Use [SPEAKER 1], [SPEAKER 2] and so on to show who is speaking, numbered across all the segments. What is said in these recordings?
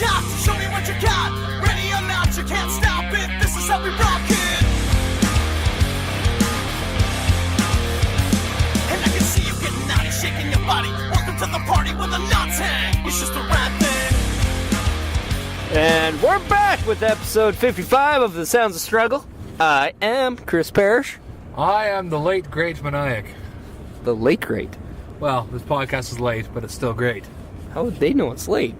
[SPEAKER 1] shot, show me what you got. Ready or not, you can't stop it. This is how we rock it. And I can see you getting naughty, shaking your body. Welcome to the party where the knots hang. It's just a rap thing.
[SPEAKER 2] And we're back with episode 55 of The Sounds of Struggle. I am Chris Perish.
[SPEAKER 3] I am the late, great Meniac.
[SPEAKER 2] The late great?
[SPEAKER 3] Well, this podcast is late, but it's still great.
[SPEAKER 2] How would they know it's late?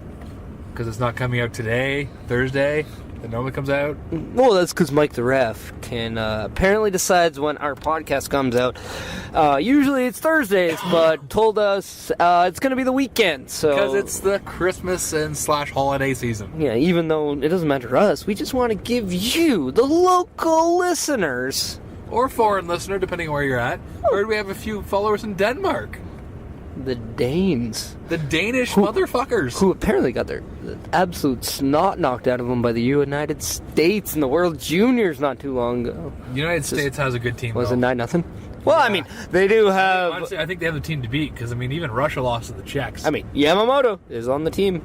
[SPEAKER 3] Because it's not coming out today, Thursday. It normally comes out.
[SPEAKER 2] Well, that's because Mike the Ref can apparently decides when our podcast comes out. Usually it's Thursdays, but told us it's going to be the weekend. So
[SPEAKER 3] Because it's the Christmas and / holiday season.
[SPEAKER 2] Yeah, even though it doesn't matter to us, we just want to give you, the local listeners,
[SPEAKER 3] Or foreign listener, depending on where you're at. Or we have a few followers in Denmark.
[SPEAKER 2] the Danes,
[SPEAKER 3] The Danish motherfuckers.
[SPEAKER 2] who apparently got their absolute snot knocked out of them by the United States in the World Juniors not too long ago.
[SPEAKER 3] The United States has a good team,
[SPEAKER 2] Was
[SPEAKER 3] though.
[SPEAKER 2] it 9-0? Well, I mean, they do have...
[SPEAKER 3] Honestly, I think they have the team to beat, because, I mean, even Russia lost to the Czechs.
[SPEAKER 2] I mean, Yamamoto is on the team.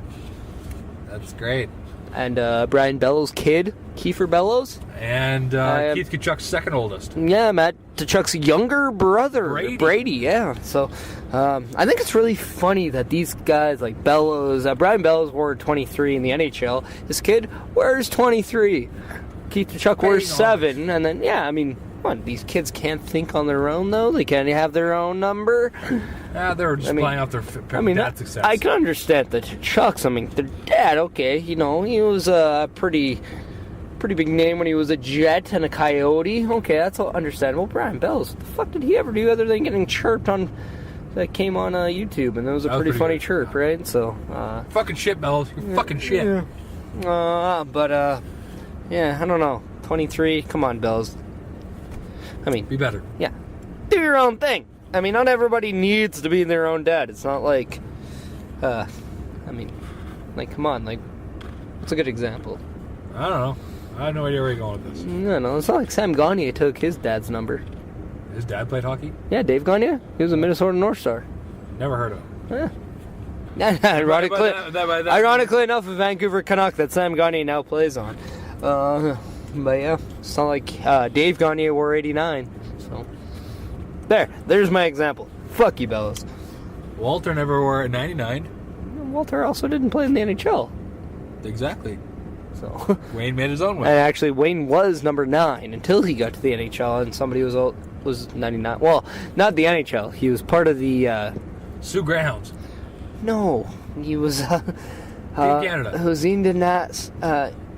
[SPEAKER 3] That's great.
[SPEAKER 2] And Brian Bellows' kid, Kiefer Bellows.
[SPEAKER 3] And Keith Kachuk's second oldest.
[SPEAKER 2] Yeah, Matt Tkachuk's younger brother,
[SPEAKER 3] Brady.
[SPEAKER 2] yeah. So, I think it's really funny that these guys like Bellows, Brian Bellows wore 23 in the NHL. His kid wears 23. Keith Tkachuk wears 7. And then, yeah, I mean, come on, these kids can't think on their own, though. They can't have their own number.
[SPEAKER 3] They were just playing off their dad's success.
[SPEAKER 2] I can understand the Tkachuk's. I mean, their dad, okay, you know, he was a pretty big name when he was a Jet and a Coyote. Okay, that's all understandable. Brian Bellows, what the fuck did he ever do other than getting chirped on that came on YouTube, and that was a pretty funny chirp, right? So,
[SPEAKER 3] fucking shit, Bellows. You're fucking shit.
[SPEAKER 2] Yeah. Yeah, I don't know. 23, come on, Bellows. I mean,
[SPEAKER 3] Be better.
[SPEAKER 2] yeah, do your own thing. I mean, not everybody needs to be their own dad. It's not like, I mean, like, come on, like, what's a good example?
[SPEAKER 3] I don't know. I have no idea where you're going with this.
[SPEAKER 2] No, it's not like Sam Gagner took his dad's number.
[SPEAKER 3] His dad played hockey?
[SPEAKER 2] Yeah, Dave Gagner. He was a Minnesota North Star.
[SPEAKER 3] Never heard of him.
[SPEAKER 2] Yeah. Ironically,
[SPEAKER 3] That-
[SPEAKER 2] ironically enough, a Vancouver Canuck that Sam Gagner now plays on. But yeah, it's not like Dave Gagner wore 89. So there's my example. Fuck you, Bellows.
[SPEAKER 3] Walter never wore 99.
[SPEAKER 2] Walter also didn't play in the NHL.
[SPEAKER 3] Exactly.
[SPEAKER 2] So
[SPEAKER 3] Wayne made his own way.
[SPEAKER 2] and actually, Wayne was number 9 until he got to the NHL, and somebody was 99. Well, not the NHL. He was part of the.
[SPEAKER 3] Sioux Greyhounds.
[SPEAKER 2] No, he was.
[SPEAKER 3] Canada.
[SPEAKER 2] It was the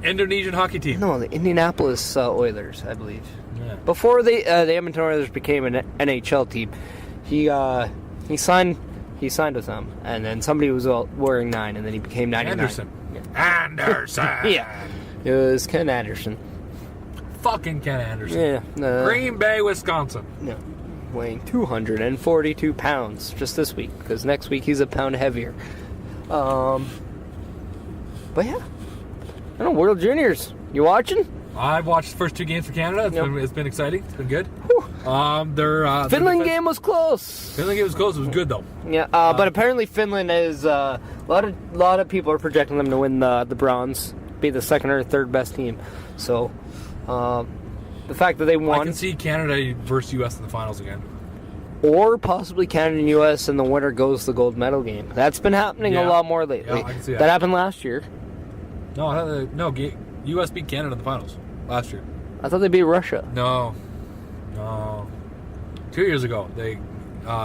[SPEAKER 3] Indonesian hockey team.
[SPEAKER 2] No, the Indianapolis Oilers, I believe.
[SPEAKER 3] Yeah.
[SPEAKER 2] Before the Edmonton Oilers became an NHL team, he signed with them, and then somebody was wearing 9, and then he became 99.
[SPEAKER 3] Anderson.
[SPEAKER 2] Yeah.
[SPEAKER 3] Anderson.
[SPEAKER 2] Yeah, it was Ken Anderson.
[SPEAKER 3] Fucking Ken Anderson.
[SPEAKER 2] Yeah,
[SPEAKER 3] Green Bay, Wisconsin.
[SPEAKER 2] no, weighing 242 pounds just this week, because next week he's a pound heavier. But yeah, I don't know, World Juniors. You watching?
[SPEAKER 3] I've watched the first 2 games for Canada. It's been exciting. It's been good.
[SPEAKER 2] Finland game was close.
[SPEAKER 3] Finland game was close. It was good though.
[SPEAKER 2] Yeah, but apparently Finland is a lot of people are projecting them to win the bronze, be the second or third best team. So the fact that they won,
[SPEAKER 3] I can see Canada versus US in the finals again.
[SPEAKER 2] or possibly Canada and US, and the winner goes to the gold medal game. That's been happening a lot more lately.
[SPEAKER 3] Yeah, I can see that.
[SPEAKER 2] That happened last year.
[SPEAKER 3] No, US beat Canada in the finals last year.
[SPEAKER 2] I thought they beat Russia.
[SPEAKER 3] No. 2 years ago,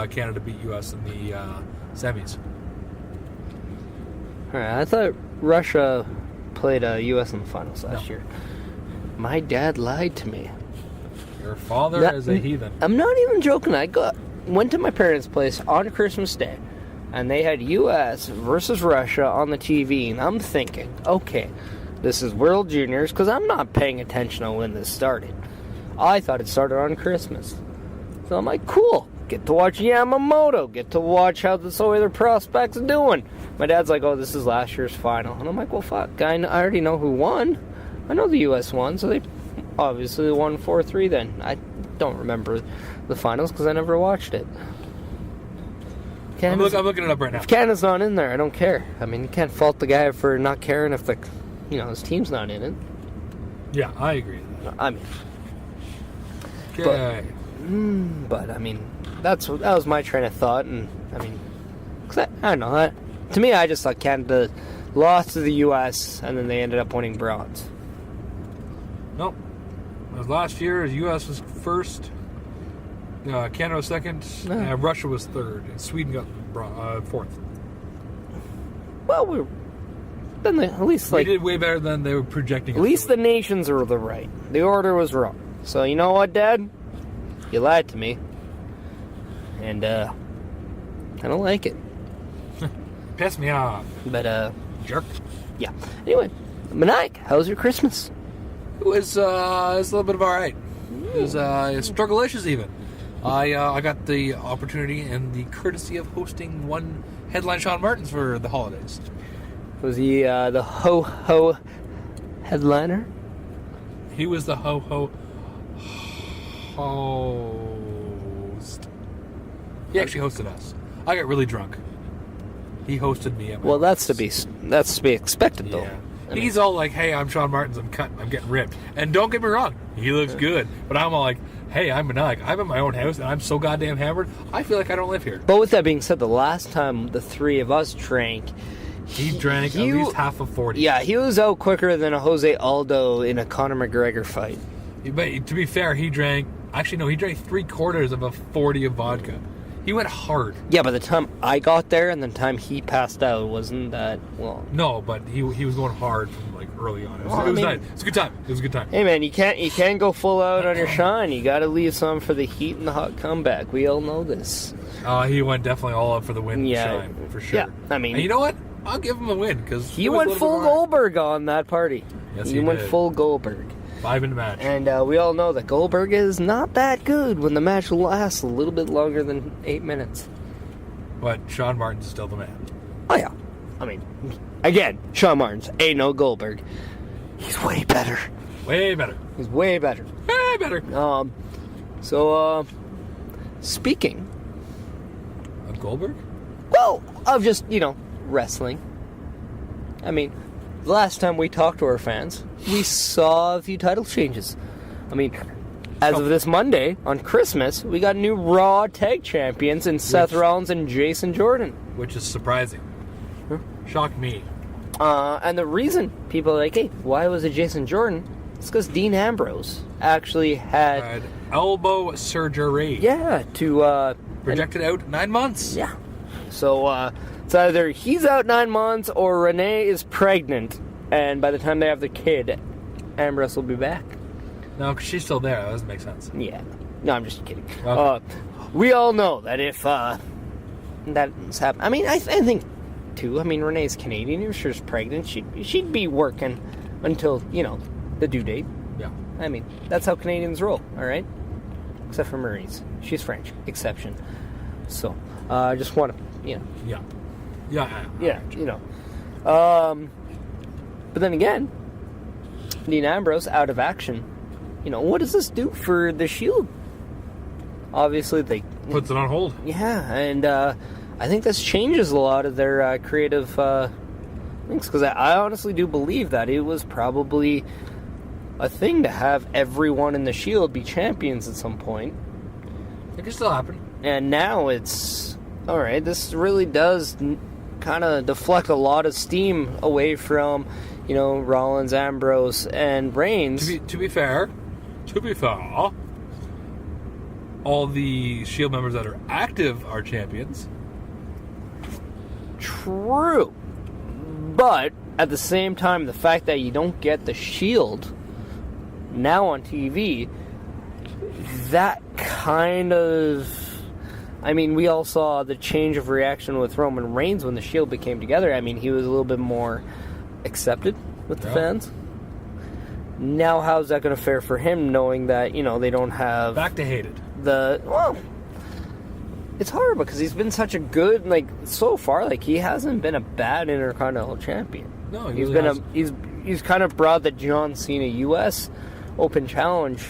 [SPEAKER 3] Canada beat US in the semis.
[SPEAKER 2] All right, I thought Russia played US in the finals last year. My dad lied to me.
[SPEAKER 3] Your father is a heathen.
[SPEAKER 2] I'm not even joking. I went to my parents' place on Christmas Day, and they had US versus Russia on the TV, and I'm thinking, okay, this is World Juniors, because I'm not paying attention on when this started. I thought it started on Christmas. So I'm like, cool, get to watch Yamamoto, get to watch how this Oiler prospect's doing. My dad's like, oh, this is last year's final. And I'm like, well, fuck, I already know who won. I know the US won, so they obviously won 4-3 then. I don't remember the finals because I never watched it.
[SPEAKER 3] I'm looking it up right now.
[SPEAKER 2] If Canada's not in there, I don't care. I mean, you can't fault the guy for not caring if his team's not in it.
[SPEAKER 3] Yeah, I agree with that.
[SPEAKER 2] I mean,
[SPEAKER 3] Okay.
[SPEAKER 2] but I mean, that was my train of thought, and I mean, 'cause I don't know. To me, I just thought Canada lost to the U.S. and then they ended up winning bronze.
[SPEAKER 3] Nope. It was last year, the U.S. was first, Canada was second, Russia was third, and Sweden got fourth.
[SPEAKER 2] Well, at least
[SPEAKER 3] we did way better than they were projecting.
[SPEAKER 2] At least the nations were the right. The order was wrong. So you know what, Dad? You lied to me, and I don't like it.
[SPEAKER 3] Piss me off.
[SPEAKER 2] But
[SPEAKER 3] Jerk.
[SPEAKER 2] Yeah. Anyway, Meniac, how was your Christmas?
[SPEAKER 3] It was a little bit of all right. It was struggle-issues even. I got the opportunity and the courtesy of hosting one headline Shaun Martens for the holidays.
[SPEAKER 2] Was he the ho-ho headliner?
[SPEAKER 3] He was the ho-ho host. He actually hosted us. I got really drunk. He hosted me.
[SPEAKER 2] Well, that's to be expected, though.
[SPEAKER 3] Yeah. He's all like, "Hey, I'm Shaun Martens. I'm getting ripped." And don't get me wrong, he looks good. But I'm all like, "Hey, I'm Meniac. I'm in my own house, and I'm so goddamn hammered. I feel like I don't live here."
[SPEAKER 2] But with that being said, the last time the three of us drank,
[SPEAKER 3] he drank at least half of 40.
[SPEAKER 2] Yeah, he was out quicker than a Jose Aldo in a Conor McGregor fight.
[SPEAKER 3] But to be fair, he drank 3/4 of a 40 of vodka. He went hard.
[SPEAKER 2] Yeah, by the time I got there and the time he passed out, wasn't that long?
[SPEAKER 3] No, but he was going hard from like early on. It was nice. It was a good time. It was a good time.
[SPEAKER 2] Hey man, you can't go full out on your shine. You got to leave some for the heat and the hot comeback. We all know this.
[SPEAKER 3] He went definitely all out for the win.
[SPEAKER 2] Yeah,
[SPEAKER 3] shine, for sure.
[SPEAKER 2] Yeah, I mean,
[SPEAKER 3] and you know what? I'll give him a win because
[SPEAKER 2] he went full Goldberg on that party.
[SPEAKER 3] Yes,
[SPEAKER 2] he went full Goldberg.
[SPEAKER 3] 5-minute match.
[SPEAKER 2] And we all know that Goldberg is not that good when the match lasts a little bit longer than 8 minutes.
[SPEAKER 3] But Shaun Martens is still the man.
[SPEAKER 2] Oh, yeah. I mean, again, Shaun Martens ain't no Goldberg. He's way better.
[SPEAKER 3] Way better.
[SPEAKER 2] He's way better.
[SPEAKER 3] Way better.
[SPEAKER 2] So, speaking
[SPEAKER 3] of Goldberg?
[SPEAKER 2] Well, of just, wrestling. I mean, the last time we talked to our fans, we saw a few title changes. I mean, as of this Monday, on Christmas, we got new Raw Tag Champions in Seth Rollins and Jason Jordan.
[SPEAKER 3] Which is surprising. Huh? Shocked me.
[SPEAKER 2] And the reason people are like, hey, why was it Jason Jordan? It's because Dean Ambrose actually had
[SPEAKER 3] elbow surgery.
[SPEAKER 2] Yeah, to...
[SPEAKER 3] projected out 9 months.
[SPEAKER 2] Yeah. So, it's either he's out 9 months or Renee is pregnant, and by the time they have the kid, Ambrose will be back.
[SPEAKER 3] No, because she's still there. That doesn't make sense.
[SPEAKER 2] Yeah. No, I'm just kidding.
[SPEAKER 3] Okay.
[SPEAKER 2] We all know that if that's happened... I mean, I think, too, Renee's Canadian. If she was pregnant, she'd be working until, the due date.
[SPEAKER 3] Yeah.
[SPEAKER 2] I mean, that's how Canadians roll, all right? Except for Marie's. She's French. Exception. So, I just want to,
[SPEAKER 3] Yeah.
[SPEAKER 2] But then again, Dean Ambrose out of action. What does this do for the Shield? Obviously, they...
[SPEAKER 3] Puts it on hold.
[SPEAKER 2] Yeah, and I think this changes a lot of their creative things, because I honestly do believe that it was probably a thing to have everyone in the Shield be champions at some point.
[SPEAKER 3] It can still happen.
[SPEAKER 2] And now it's... Alright, this really does kind of deflect a lot of steam away from, Rollins, Ambrose, and Reigns.
[SPEAKER 3] To be fair, all the Shield members that are active are champions.
[SPEAKER 2] True. But, at the same time, the fact that you don't get the Shield now on TV, that kind of... we all saw the change of reaction with Roman Reigns when the Shield became together. He was a little bit more accepted with the fans. Now, how's that going to fare for him, knowing that, they don't have...
[SPEAKER 3] Back to hated.
[SPEAKER 2] It's hard because he's been such a good, so far, he hasn't been a bad Intercontinental Champion.
[SPEAKER 3] No,
[SPEAKER 2] he's kind of brought the John Cena U.S. Open Challenge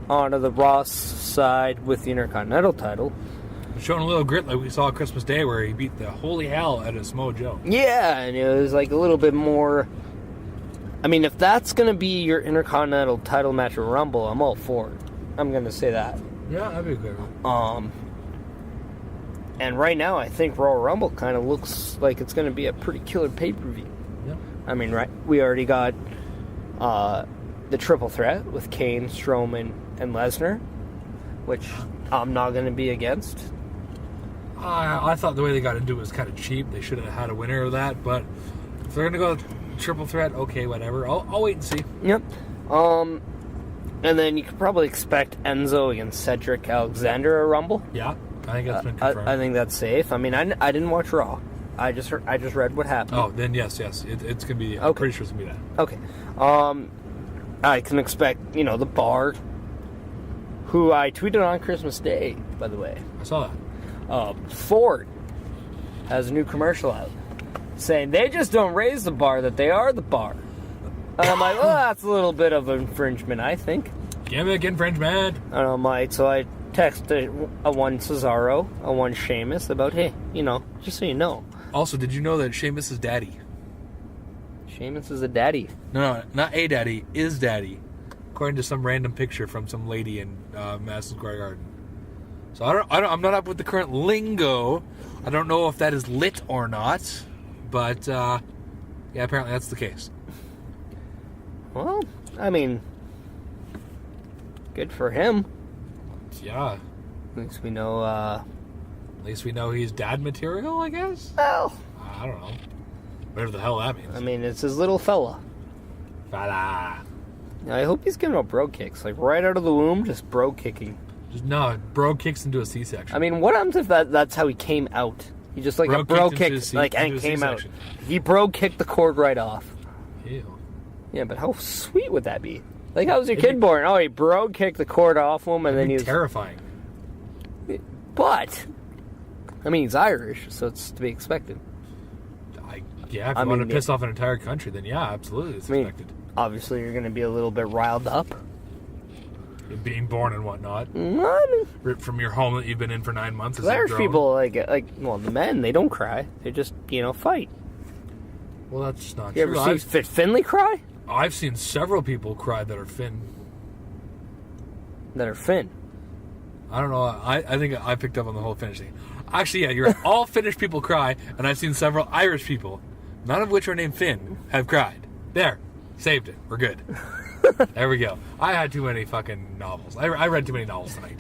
[SPEAKER 2] onto the Raw side with the Intercontinental title.
[SPEAKER 3] showing a little grit like we saw Christmas Day where he beat the holy hell out of Samoa Joe.
[SPEAKER 2] Yeah, and it was like a little bit more... I mean, if that's going to be your Intercontinental title match at Rumble, I'm all for it. I'm going to say that.
[SPEAKER 3] Yeah, that'd be a good one.
[SPEAKER 2] And right now, I think Royal Rumble kind of looks like it's going to be a pretty killer pay-per-view.
[SPEAKER 3] Yeah.
[SPEAKER 2] I mean, right? We already got the triple threat with Kane, Strowman, and Lesnar, which I'm not going to be against.
[SPEAKER 3] I thought the way they got into it was kind of cheap. They should have had a winner of that, but if they're going to go triple threat, okay, whatever. I'll wait and see.
[SPEAKER 2] Yep. And then you could probably expect Enzo against Cedric Alexander at Rumble.
[SPEAKER 3] Yeah, I think that's been confirmed.
[SPEAKER 2] I think that's safe. I mean, I didn't watch Raw. I just read what happened.
[SPEAKER 3] Oh, then yes. It's gonna be. I'm pretty sure it's gonna be that.
[SPEAKER 2] Okay. I can expect, the Bar, who I tweeted on Christmas Day, by the way.
[SPEAKER 3] I saw that.
[SPEAKER 2] Ford has a new commercial out saying they just don't raise the bar, that they are the bar. And I'm like, well, that's a little bit of infringement, I think.
[SPEAKER 3] Gimmick infringement.
[SPEAKER 2] And I'm like, so I texted a one Cesaro, a one Sheamus about, hey, just so you know.
[SPEAKER 3] Also, did you know that Sheamus is daddy?
[SPEAKER 2] Sheamus is a daddy.
[SPEAKER 3] No, not a daddy, is daddy. According to some random picture from some lady in Madison Square Garden. So I'm not up with the current lingo. I don't know if that is lit or not, but yeah, apparently that's the case.
[SPEAKER 2] Well, I mean, good for him.
[SPEAKER 3] Yeah.
[SPEAKER 2] At least we know.
[SPEAKER 3] At least we know he's dad material, I guess.
[SPEAKER 2] Well,
[SPEAKER 3] I don't know. Whatever the hell that means.
[SPEAKER 2] I mean, it's his little fella.
[SPEAKER 3] Fella.
[SPEAKER 2] I hope he's giving up bro kicks, like right out of the womb, just bro kicking.
[SPEAKER 3] No, bro kicks into a C-section.
[SPEAKER 2] I mean, what happens if that's how he came out? He just like a bro kick, and came out. He bro kicked the cord right off.
[SPEAKER 3] Ew.
[SPEAKER 2] Yeah, but how sweet would that be? Like, how was your kid born? Oh, he bro kicked the cord off him, and then he was
[SPEAKER 3] terrifying.
[SPEAKER 2] But I mean, he's Irish, so it's to be expected.
[SPEAKER 3] Yeah, if you want to piss off an entire country, then yeah, absolutely, it's expected.
[SPEAKER 2] Obviously, you're going to be a little bit riled up.
[SPEAKER 3] Being born and whatnot.
[SPEAKER 2] I mean,
[SPEAKER 3] ripped from your home that you've been in for 9 months. As
[SPEAKER 2] Irish people, well, the men, they don't cry. They just, fight.
[SPEAKER 3] Well, that's not
[SPEAKER 2] true.
[SPEAKER 3] You
[SPEAKER 2] ever seen Finley cry?
[SPEAKER 3] I've seen several people cry that are Finn.
[SPEAKER 2] That are Finn?
[SPEAKER 3] I don't know. I think I picked up on the whole Finnish thing. Actually, yeah, you're right. All Finnish people cry, and I've seen several Irish people, none of which are named Finn, have cried. There. Saved it. We're good. There we go. I had too many fucking novels. I read too many novels tonight.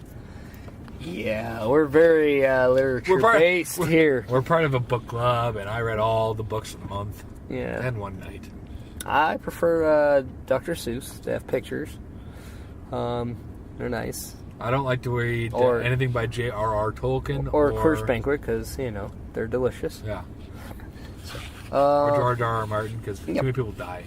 [SPEAKER 2] Yeah, we're very literature-based here.
[SPEAKER 3] We're part of a book club, and I read all the books of the month.
[SPEAKER 2] Yeah.
[SPEAKER 3] And one night.
[SPEAKER 2] I prefer Dr. Seuss. They have pictures. They're nice.
[SPEAKER 3] I don't like to read anything by J.R.R. Tolkien.
[SPEAKER 2] Or Curse Banquet, because, they're delicious.
[SPEAKER 3] Yeah. Or George R.R. Martin, because too many people die.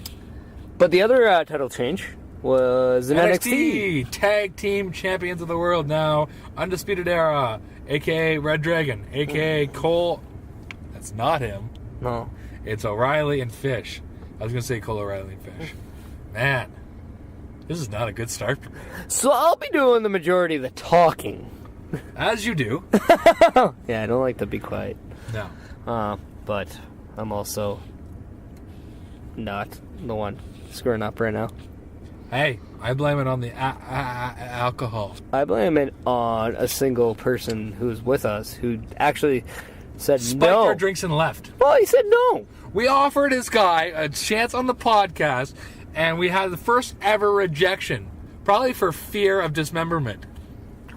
[SPEAKER 2] But the other title change was in NXT.
[SPEAKER 3] Tag Team Champions of the World now. Undisputed Era, a.k.a. Red Dragon, a.k.a. Cole. That's not him.
[SPEAKER 2] No.
[SPEAKER 3] It's O'Reilly and Fish. I was going to say Cole O'Reilly and Fish. Man, this is not a good start for me.
[SPEAKER 2] So I'll be doing the majority of the talking.
[SPEAKER 3] As you do.
[SPEAKER 2] Yeah, I don't like to be quiet.
[SPEAKER 3] No.
[SPEAKER 2] But I'm also not the one screwing up right now.
[SPEAKER 3] Hey, I blame it on the alcohol.
[SPEAKER 2] I blame it on a single person who's with us who actually said
[SPEAKER 3] Spiked
[SPEAKER 2] no.
[SPEAKER 3] our drinks and left.
[SPEAKER 2] Well, he said no.
[SPEAKER 3] We offered this guy a chance on the podcast, and we had the first ever rejection. Probably for fear of dismemberment.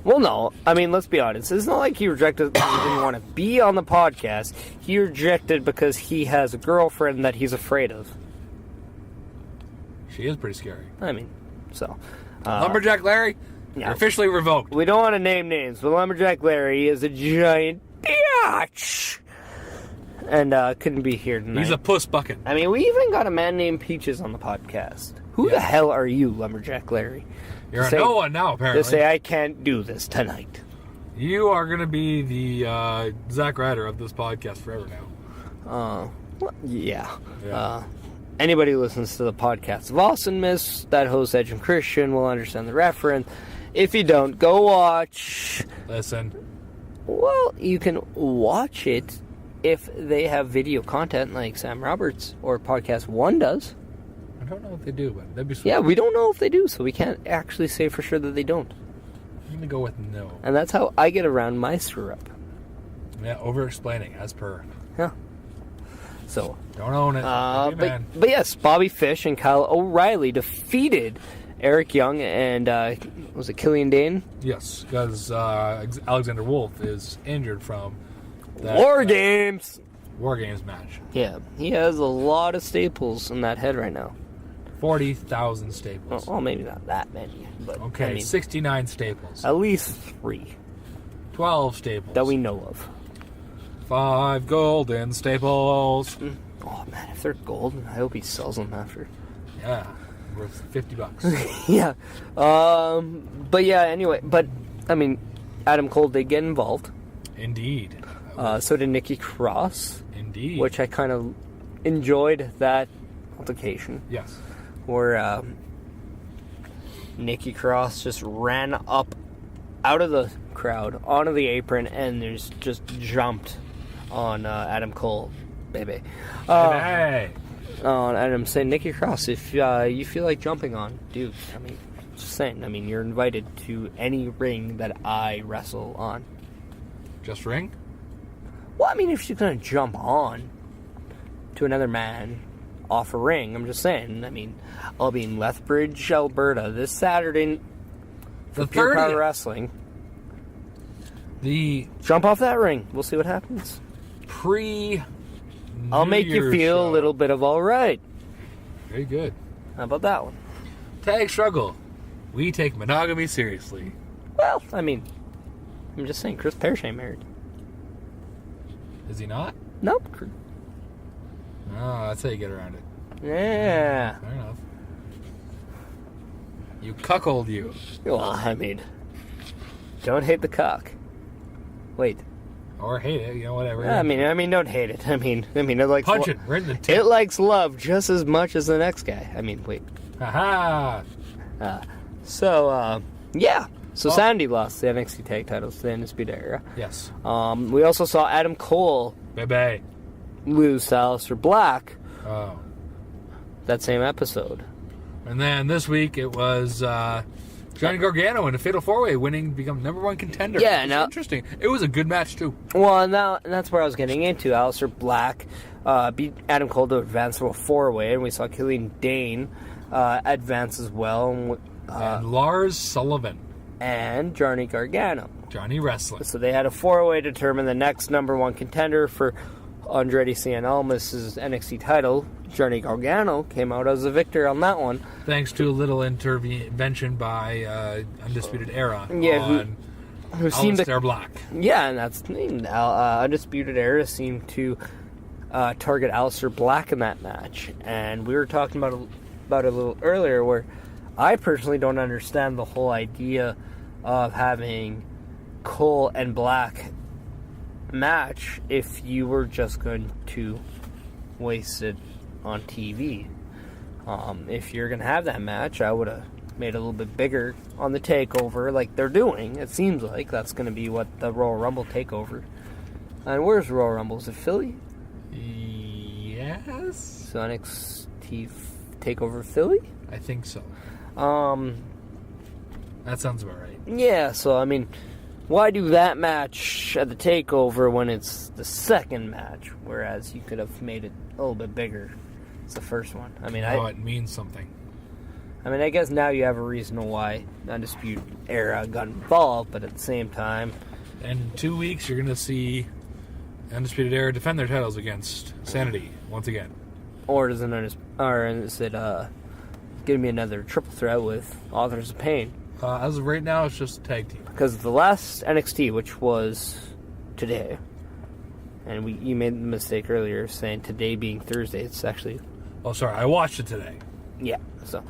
[SPEAKER 2] Well, no. I mean, let's be honest. It's not like he rejected because he didn't want to be on the podcast. He rejected because he has a girlfriend that he's afraid of.
[SPEAKER 3] She is pretty scary.
[SPEAKER 2] I mean, so.
[SPEAKER 3] Lumberjack Larry, you're officially revoked.
[SPEAKER 2] We don't want to name names, but Lumberjack Larry is a giant biatch. And couldn't be here tonight.
[SPEAKER 3] He's a puss bucket.
[SPEAKER 2] I mean, we even got a man named Peaches on the podcast. Who the hell are you, Lumberjack Larry?
[SPEAKER 3] You're a no one now, apparently.
[SPEAKER 2] To say I can't do this tonight.
[SPEAKER 3] You are going to be the Zack Ryder of this podcast forever now.
[SPEAKER 2] Well, yeah. Anybody who listens to the podcast of Awesomeness, that host Edge and Christian will understand the reference. If you don't, go watch.
[SPEAKER 3] Listen.
[SPEAKER 2] Well, you can watch it if they have video content like Sam Roberts or Podcast One does.
[SPEAKER 3] I don't know if they do, but that'd be sweet.
[SPEAKER 2] Yeah, we don't know if they do, so we can't actually say for sure that they don't.
[SPEAKER 3] I'm going to go with no.
[SPEAKER 2] And that's how I get around my screw-up.
[SPEAKER 3] Yeah, over-explaining, as per.
[SPEAKER 2] Yeah. So.
[SPEAKER 3] Don't own it.
[SPEAKER 2] But yes, Bobby Fish and Kyle O'Reilly defeated Eric Young and, was it Killian Dane?
[SPEAKER 3] Yes, because Alexander Wolf is injured from that
[SPEAKER 2] War Games!
[SPEAKER 3] War Games match.
[SPEAKER 2] Yeah, he has a lot of staples in that head right now.
[SPEAKER 3] 40,000 staples.
[SPEAKER 2] Well, maybe not that many, but
[SPEAKER 3] Okay,
[SPEAKER 2] I mean,
[SPEAKER 3] 69 staples.
[SPEAKER 2] at least 3
[SPEAKER 3] 12 staples.
[SPEAKER 2] that we know of.
[SPEAKER 3] 5 golden staples.
[SPEAKER 2] Oh man, if they're gold, I hope he sells them after.
[SPEAKER 3] Yeah, worth $50.
[SPEAKER 2] Yeah, but yeah. Anyway, but I mean, Adam Cole did get involved.
[SPEAKER 3] Indeed.
[SPEAKER 2] So did Nikki Cross.
[SPEAKER 3] Indeed.
[SPEAKER 2] Which I kind of enjoyed that altercation.
[SPEAKER 3] Yes.
[SPEAKER 2] Where Nikki Cross just ran up out of the crowd onto the apron and there's just jumped on Adam Cole, baby.
[SPEAKER 3] Hey.
[SPEAKER 2] And I'm saying, Nikki Cross, if you feel like jumping on, dude, I mean, just saying, I mean, you're invited to any ring that I wrestle on.
[SPEAKER 3] Just ring?
[SPEAKER 2] Well, I mean, if she's gonna jump on to another man off a ring, I'm just saying, I mean, I'll be in Lethbridge, Alberta this Saturday for
[SPEAKER 3] The
[SPEAKER 2] Pure
[SPEAKER 3] 30th.
[SPEAKER 2] Power Wrestling.
[SPEAKER 3] The
[SPEAKER 2] Jump off that ring. We'll see what happens. I'll make you feel a little bit of all right.
[SPEAKER 3] Very good.
[SPEAKER 2] How about that one?
[SPEAKER 3] Tag struggle. We take monogamy seriously.
[SPEAKER 2] Well, I mean, I'm just saying, Chris Perish ain't married.
[SPEAKER 3] Is he not?
[SPEAKER 2] Nope.
[SPEAKER 3] Oh, that's how you get around it.
[SPEAKER 2] Yeah.
[SPEAKER 3] Fair enough. You cuckold you.
[SPEAKER 2] Well, I mean, don't hate the cock. Wait.
[SPEAKER 3] Or hate it, whatever.
[SPEAKER 2] I mean, don't hate it. I mean, it likes
[SPEAKER 3] punch it right in the tip.
[SPEAKER 2] It likes love just as much as the next guy. I mean, wait.
[SPEAKER 3] Haha.
[SPEAKER 2] Yeah. So Sandy lost the NXT Tag Titles to the Undisputed Era.
[SPEAKER 3] Yes.
[SPEAKER 2] We also saw Adam Cole
[SPEAKER 3] Bye-bye.
[SPEAKER 2] lose to Aleister Black
[SPEAKER 3] Oh.
[SPEAKER 2] that same episode.
[SPEAKER 3] And then this week it was Johnny Gargano in a Fatal 4-Way winning, become #1 contender.
[SPEAKER 2] Yeah,
[SPEAKER 3] It's
[SPEAKER 2] now-
[SPEAKER 3] interesting. It was a good match too.
[SPEAKER 2] Well, and that's where I was getting into. Aleister Black beat Adam Cole to advance to a 4-way, and we saw Killian Dane advance as well,
[SPEAKER 3] And Lars Sullivan.
[SPEAKER 2] and Johnny Gargano.
[SPEAKER 3] Johnny Wrestling.
[SPEAKER 2] So they had a 4-way to determine the next #1 contender for Andrade Cien Almas' NXT title. Johnny Gargano came out as a victor on that one.
[SPEAKER 3] Thanks to a little intervention by Undisputed Era
[SPEAKER 2] Yeah, who seemed to
[SPEAKER 3] Aleister Black.
[SPEAKER 2] Yeah, and that's Undisputed Era seemed to target Aleister Black in that match. And we were talking about it a little earlier, where I personally don't understand the whole idea of having Cole and Black match if you were just going to waste it on TV. If you're going to have that match, I would have made it a little bit bigger on the takeover like they're doing. It seems like that's going to be what the Royal Rumble takeover. And where's Royal Rumble? Is it Philly?
[SPEAKER 3] Yes?
[SPEAKER 2] So NXT takeover Philly?
[SPEAKER 3] I think so. That sounds about right.
[SPEAKER 2] Yeah, so I mean, why do that match at the takeover when it's the second match, whereas you could have made it a little bit bigger? It's the first one. I mean,
[SPEAKER 3] It means something.
[SPEAKER 2] I guess now you have a reason why Undisputed Era got involved, but at the same time,
[SPEAKER 3] In 2 weeks, you're going to see Undisputed Era defend their titles against Sanity once again.
[SPEAKER 2] or is it going to be another triple threat with Authors of Pain?
[SPEAKER 3] As of right now, it's just a tag team.
[SPEAKER 2] Because the last NXT, which was today, and you made the mistake earlier saying today being Thursday, it's actually...
[SPEAKER 3] Oh, sorry, I watched it today.
[SPEAKER 2] Yeah, so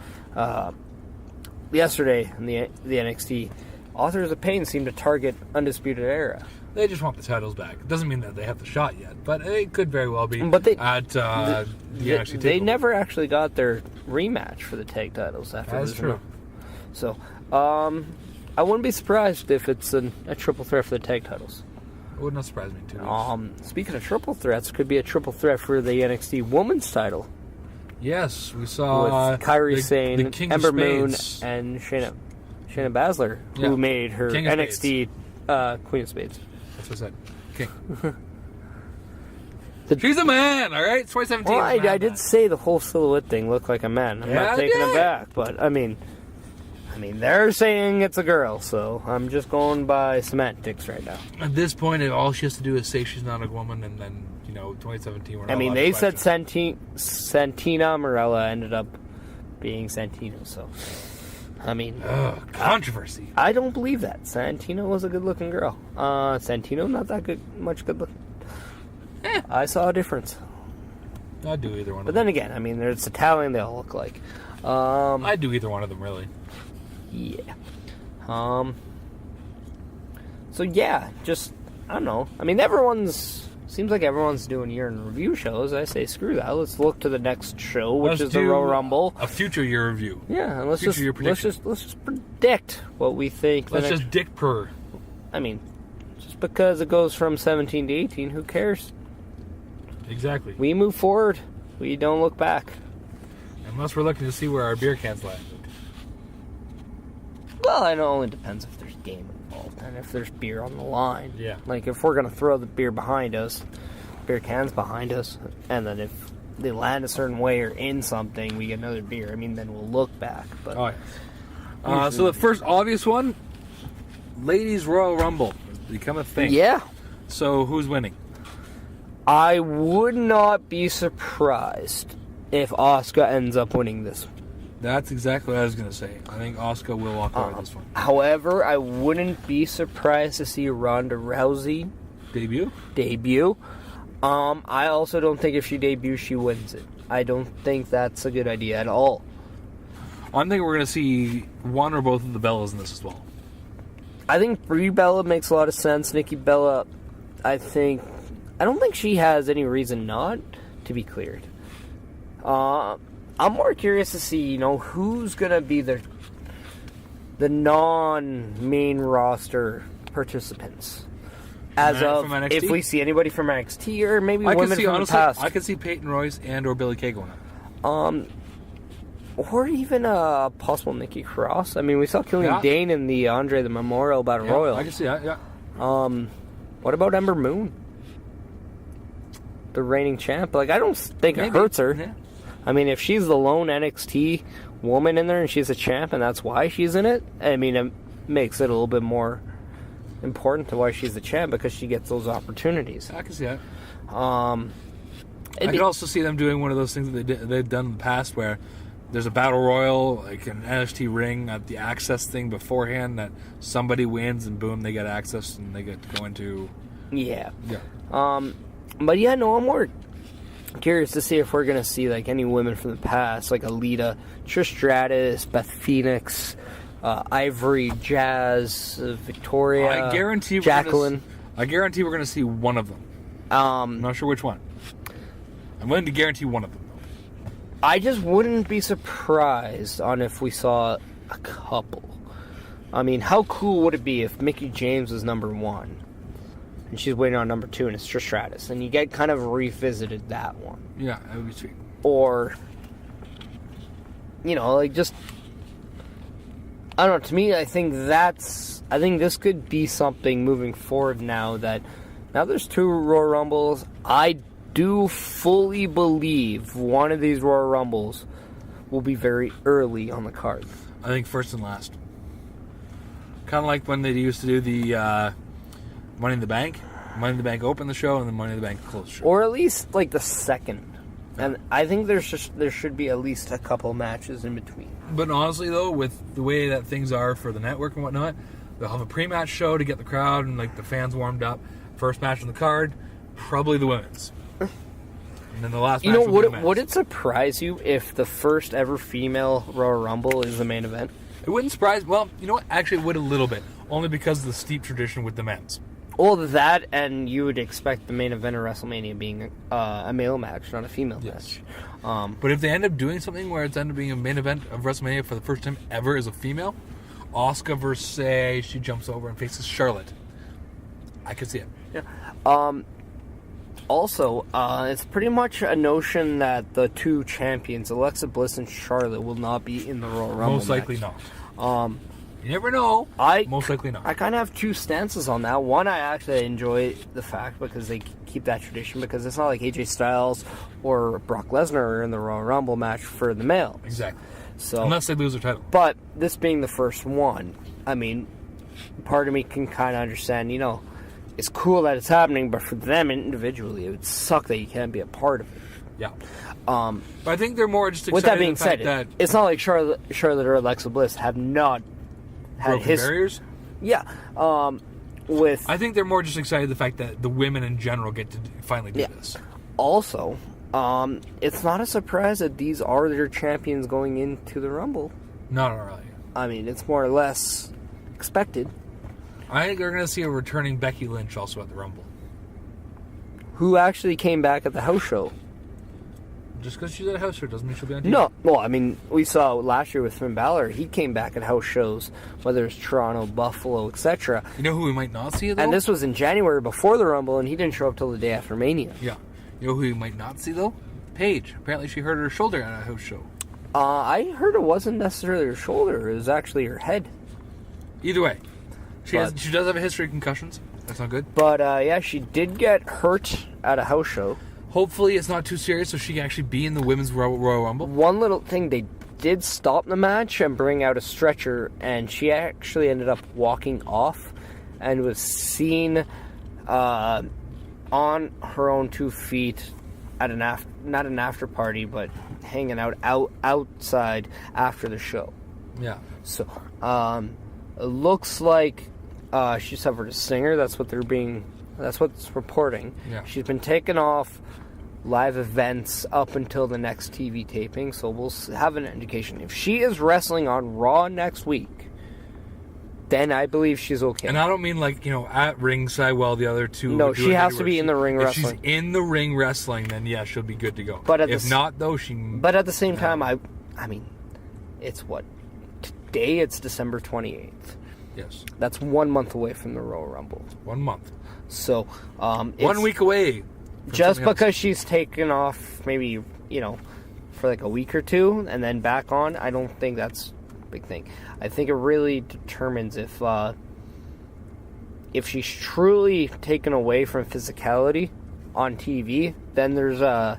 [SPEAKER 2] yesterday in the NXT, Authors of Pain seemed to target Undisputed Era.
[SPEAKER 3] They just want the titles back. It doesn't mean that they have the shot yet, but it could very well be
[SPEAKER 2] But
[SPEAKER 3] at the NXT
[SPEAKER 2] they
[SPEAKER 3] takeover.
[SPEAKER 2] never actually got their rematch for the tag titles after
[SPEAKER 3] That's
[SPEAKER 2] losing
[SPEAKER 3] true.
[SPEAKER 2] them. So, I wouldn't be surprised if it's a triple threat for the tag titles.
[SPEAKER 3] It would not surprise me too.
[SPEAKER 2] Speaking of triple threats, could be a triple threat for the NXT Women's title
[SPEAKER 3] Yes, we saw
[SPEAKER 2] with Kairi
[SPEAKER 3] the
[SPEAKER 2] Sane,
[SPEAKER 3] King of
[SPEAKER 2] Ember Moon,
[SPEAKER 3] Spades.
[SPEAKER 2] and Shayna Baszler,
[SPEAKER 3] Yeah.
[SPEAKER 2] who made her
[SPEAKER 3] King of
[SPEAKER 2] NXT Queen of Spades.
[SPEAKER 3] That's what I said. King. She's a man, all right? It's 2017.
[SPEAKER 2] Well,
[SPEAKER 3] It's a man,
[SPEAKER 2] I did say the whole silhouette thing looked like a man. I'm
[SPEAKER 3] Yeah,
[SPEAKER 2] not
[SPEAKER 3] it
[SPEAKER 2] taking
[SPEAKER 3] did.
[SPEAKER 2] it back, but I mean, they're saying it's a girl, so I'm just going by semantics right now.
[SPEAKER 3] At this point, all she has to do is say she's not a woman, and then 2017. We're not
[SPEAKER 2] I mean,
[SPEAKER 3] allowed
[SPEAKER 2] they
[SPEAKER 3] to
[SPEAKER 2] said
[SPEAKER 3] question.
[SPEAKER 2] Santina Morella ended up being Santino, so I mean,
[SPEAKER 3] Controversy.
[SPEAKER 2] I don't believe that. Santino was a good-looking girl. Santino, not that much good-looking. I saw a difference.
[SPEAKER 3] I'd do either one.
[SPEAKER 2] But then again, I mean, it's Italian; they all look like.
[SPEAKER 3] I'd do either one of them, really.
[SPEAKER 2] Yeah. So yeah, just I don't know. I mean, seems like everyone's doing year in review shows. I say screw that. Let's look to the next show, which
[SPEAKER 3] Let's
[SPEAKER 2] is the
[SPEAKER 3] do
[SPEAKER 2] Royal Rumble.
[SPEAKER 3] A future year review.
[SPEAKER 2] Yeah, and let's
[SPEAKER 3] Future year prediction.
[SPEAKER 2] just predict what we think.
[SPEAKER 3] Let's just dick purr.
[SPEAKER 2] I mean, just because it goes from 17 to 18, who cares?
[SPEAKER 3] Exactly.
[SPEAKER 2] We move forward. We don't look back.
[SPEAKER 3] Unless we're looking to see where our beer cans landed.
[SPEAKER 2] Well, it only depends if there's game involved and if there's beer on the line.
[SPEAKER 3] Yeah.
[SPEAKER 2] Like, if we're going to throw the beer behind us, beer cans behind us, and then if they land a certain way or in something, we get another beer, I mean, then we'll look back. But
[SPEAKER 3] Oh, yes. So the first obvious one, Ladies Royal Rumble. Has become a thing.
[SPEAKER 2] yeah,
[SPEAKER 3] So who's winning?
[SPEAKER 2] I would not be surprised if Asuka ends up winning this.
[SPEAKER 3] That's exactly what I was going to say. I think Asuka will walk away with this one.
[SPEAKER 2] However, I wouldn't be surprised to see Ronda Rousey
[SPEAKER 3] Debut?
[SPEAKER 2] I also don't think if she debuts, she wins it. I don't think that's a good idea at all.
[SPEAKER 3] I'm thinking we're going to see one or both of the Bellas in this as well.
[SPEAKER 2] I think Brie Bella makes a lot of sense. Nikki Bella, I don't think she has any reason not to be cleared. I'm more curious to see, who's going to be the non-main roster participants. As of,
[SPEAKER 3] from NXT?
[SPEAKER 2] if we see anybody from NXT or maybe
[SPEAKER 3] I
[SPEAKER 2] women
[SPEAKER 3] could see,
[SPEAKER 2] from
[SPEAKER 3] honestly,
[SPEAKER 2] the past.
[SPEAKER 3] I could see Peyton Royce and or Billie Kay going up.
[SPEAKER 2] Or even a possible Nikki Cross. I mean, we saw Killian Dane in the Andre the Memorial Battle Royal.
[SPEAKER 3] I can see that, yeah.
[SPEAKER 2] What about Ember Moon? The reigning champ. Like, I don't think it hurts her.
[SPEAKER 3] Yeah.
[SPEAKER 2] I mean, if she's the lone NXT woman in there and she's a champ and that's why she's in it, I mean, it makes it a little bit more important to why she's the champ because she gets those opportunities.
[SPEAKER 3] I can see that.
[SPEAKER 2] I
[SPEAKER 3] could also see them doing one of those things that they've done in the past where there's a battle royal, like an NXT ring at the access thing beforehand that somebody wins and boom, they get access and they get to go into...
[SPEAKER 2] Yeah.
[SPEAKER 3] Yeah.
[SPEAKER 2] But yeah, no, I'm more curious to see if we're going to see like any women from the past, like Alita, Trish Stratus, Beth Phoenix, Ivory, Jazz, Victoria,
[SPEAKER 3] I guarantee
[SPEAKER 2] Jacqueline.
[SPEAKER 3] we're going to see one of them. I'm not sure which one. I'm willing to guarantee one of them.
[SPEAKER 2] I just wouldn't be surprised on if we saw a couple. I mean, how cool would it be if Mickie James was number 1 and she's waiting on number 2 and it's Trish Stratus and you get kind of revisited that one?
[SPEAKER 3] Yeah, that would be sweet.
[SPEAKER 2] Or, like just, I don't know, to me, I think this could be something moving forward now there's 2 Royal Rumbles. I do fully believe one of these Royal Rumbles will be very early on the card.
[SPEAKER 3] I think first and last. Kind of like when they used to do the Money in the Bank. Money in the Bank open the show and then Money in the Bank close the show.
[SPEAKER 2] Or at least like the second. And I think there should be at least a couple matches in between.
[SPEAKER 3] But honestly though, with the way that things are for the network and whatnot, they'll have a pre-match show to get the crowd and like the fans warmed up. First match on the card, probably the women's. And then the last match will be the men's.
[SPEAKER 2] Would it surprise you if the first ever female Royal Rumble is the main event?
[SPEAKER 3] It wouldn't surprise... Well, you know what? Actually, it would a little bit. Only because of the steep tradition with the men's.
[SPEAKER 2] Well, that, and you would expect the main event of WrestleMania being a male match, not a female match.
[SPEAKER 3] But if they end up doing something where it's ended up being a main event of WrestleMania for the first time ever as a female, Asuka versus, say, she jumps over and faces Charlotte, I could see it.
[SPEAKER 2] Also, it's pretty much a notion that the two champions, Alexa Bliss and Charlotte, will not be in the Royal Rumble.
[SPEAKER 3] Most likely
[SPEAKER 2] match.
[SPEAKER 3] not. You never know. Most likely not.
[SPEAKER 2] I kind of have two stances on that. One, I actually enjoy the fact because they keep that tradition, because it's not like AJ Styles or Brock Lesnar are in the Royal Rumble match for the male.
[SPEAKER 3] Exactly.
[SPEAKER 2] So,
[SPEAKER 3] unless they lose their title.
[SPEAKER 2] But this being the first one, I mean, part of me can kind of understand, it's cool that it's happening, but for them individually, it would suck that you can't be a part of it.
[SPEAKER 3] Yeah. But I think they're more just excited.
[SPEAKER 2] With that being said,
[SPEAKER 3] that
[SPEAKER 2] it's not like Charlotte or Alexa Bliss have not had
[SPEAKER 3] barriers.
[SPEAKER 2] Yeah.
[SPEAKER 3] I think they're more just excited the fact that the women in general get to finally do this.
[SPEAKER 2] Also, it's not a surprise that these are their champions going into the Rumble.
[SPEAKER 3] Not really.
[SPEAKER 2] I mean, it's more or less expected.
[SPEAKER 3] I think they're going to see a returning Becky Lynch also at the Rumble.
[SPEAKER 2] Who actually came back at the house show.
[SPEAKER 3] Just because she's at a house show doesn't mean she'll be on TV.
[SPEAKER 2] No. Well, I mean, we saw last year with Finn Balor, he came back at house shows, whether it's Toronto, Buffalo, etc.
[SPEAKER 3] You know who we might not see, though?
[SPEAKER 2] And this was in January before the Rumble, and he didn't show up till the day after Mania.
[SPEAKER 3] Yeah. You know who we might not see, though? Paige. Apparently she hurt her shoulder at a house show.
[SPEAKER 2] I heard it wasn't necessarily her shoulder. It was actually her head.
[SPEAKER 3] Either way. She does have a history of concussions. That's not good.
[SPEAKER 2] But, yeah, she did get hurt at a house show.
[SPEAKER 3] Hopefully it's not too serious so she can actually be in the Women's Royal Rumble.
[SPEAKER 2] One little thing, they did stop the match and bring out a stretcher, and she actually ended up walking off and was seen on her own 2 feet at not an after party, but hanging outside after the show.
[SPEAKER 3] Yeah.
[SPEAKER 2] So, it looks like she suffered a stinger. That's what's reporting.
[SPEAKER 3] Yeah.
[SPEAKER 2] She's been taken off live events up until the next TV taping, so we'll have an indication. If she is wrestling on Raw next week, then I believe she's okay.
[SPEAKER 3] And I don't mean at ringside while the other two.
[SPEAKER 2] No, she has to be in the ring wrestling.
[SPEAKER 3] If she's in the ring wrestling, then yeah, she'll be good to go.
[SPEAKER 2] But
[SPEAKER 3] if not, though, But
[SPEAKER 2] at the same time, I mean, it's what today? It's December 28th.
[SPEAKER 3] Yes.
[SPEAKER 2] That's 1 month away from the Royal Rumble.
[SPEAKER 3] 1 month.
[SPEAKER 2] So,
[SPEAKER 3] 1 week away.
[SPEAKER 2] Just because she's taken off, maybe, for like a week or two and then back on, I don't think that's a big thing. I think it really determines if she's truly taken away from physicality on TV, then there's a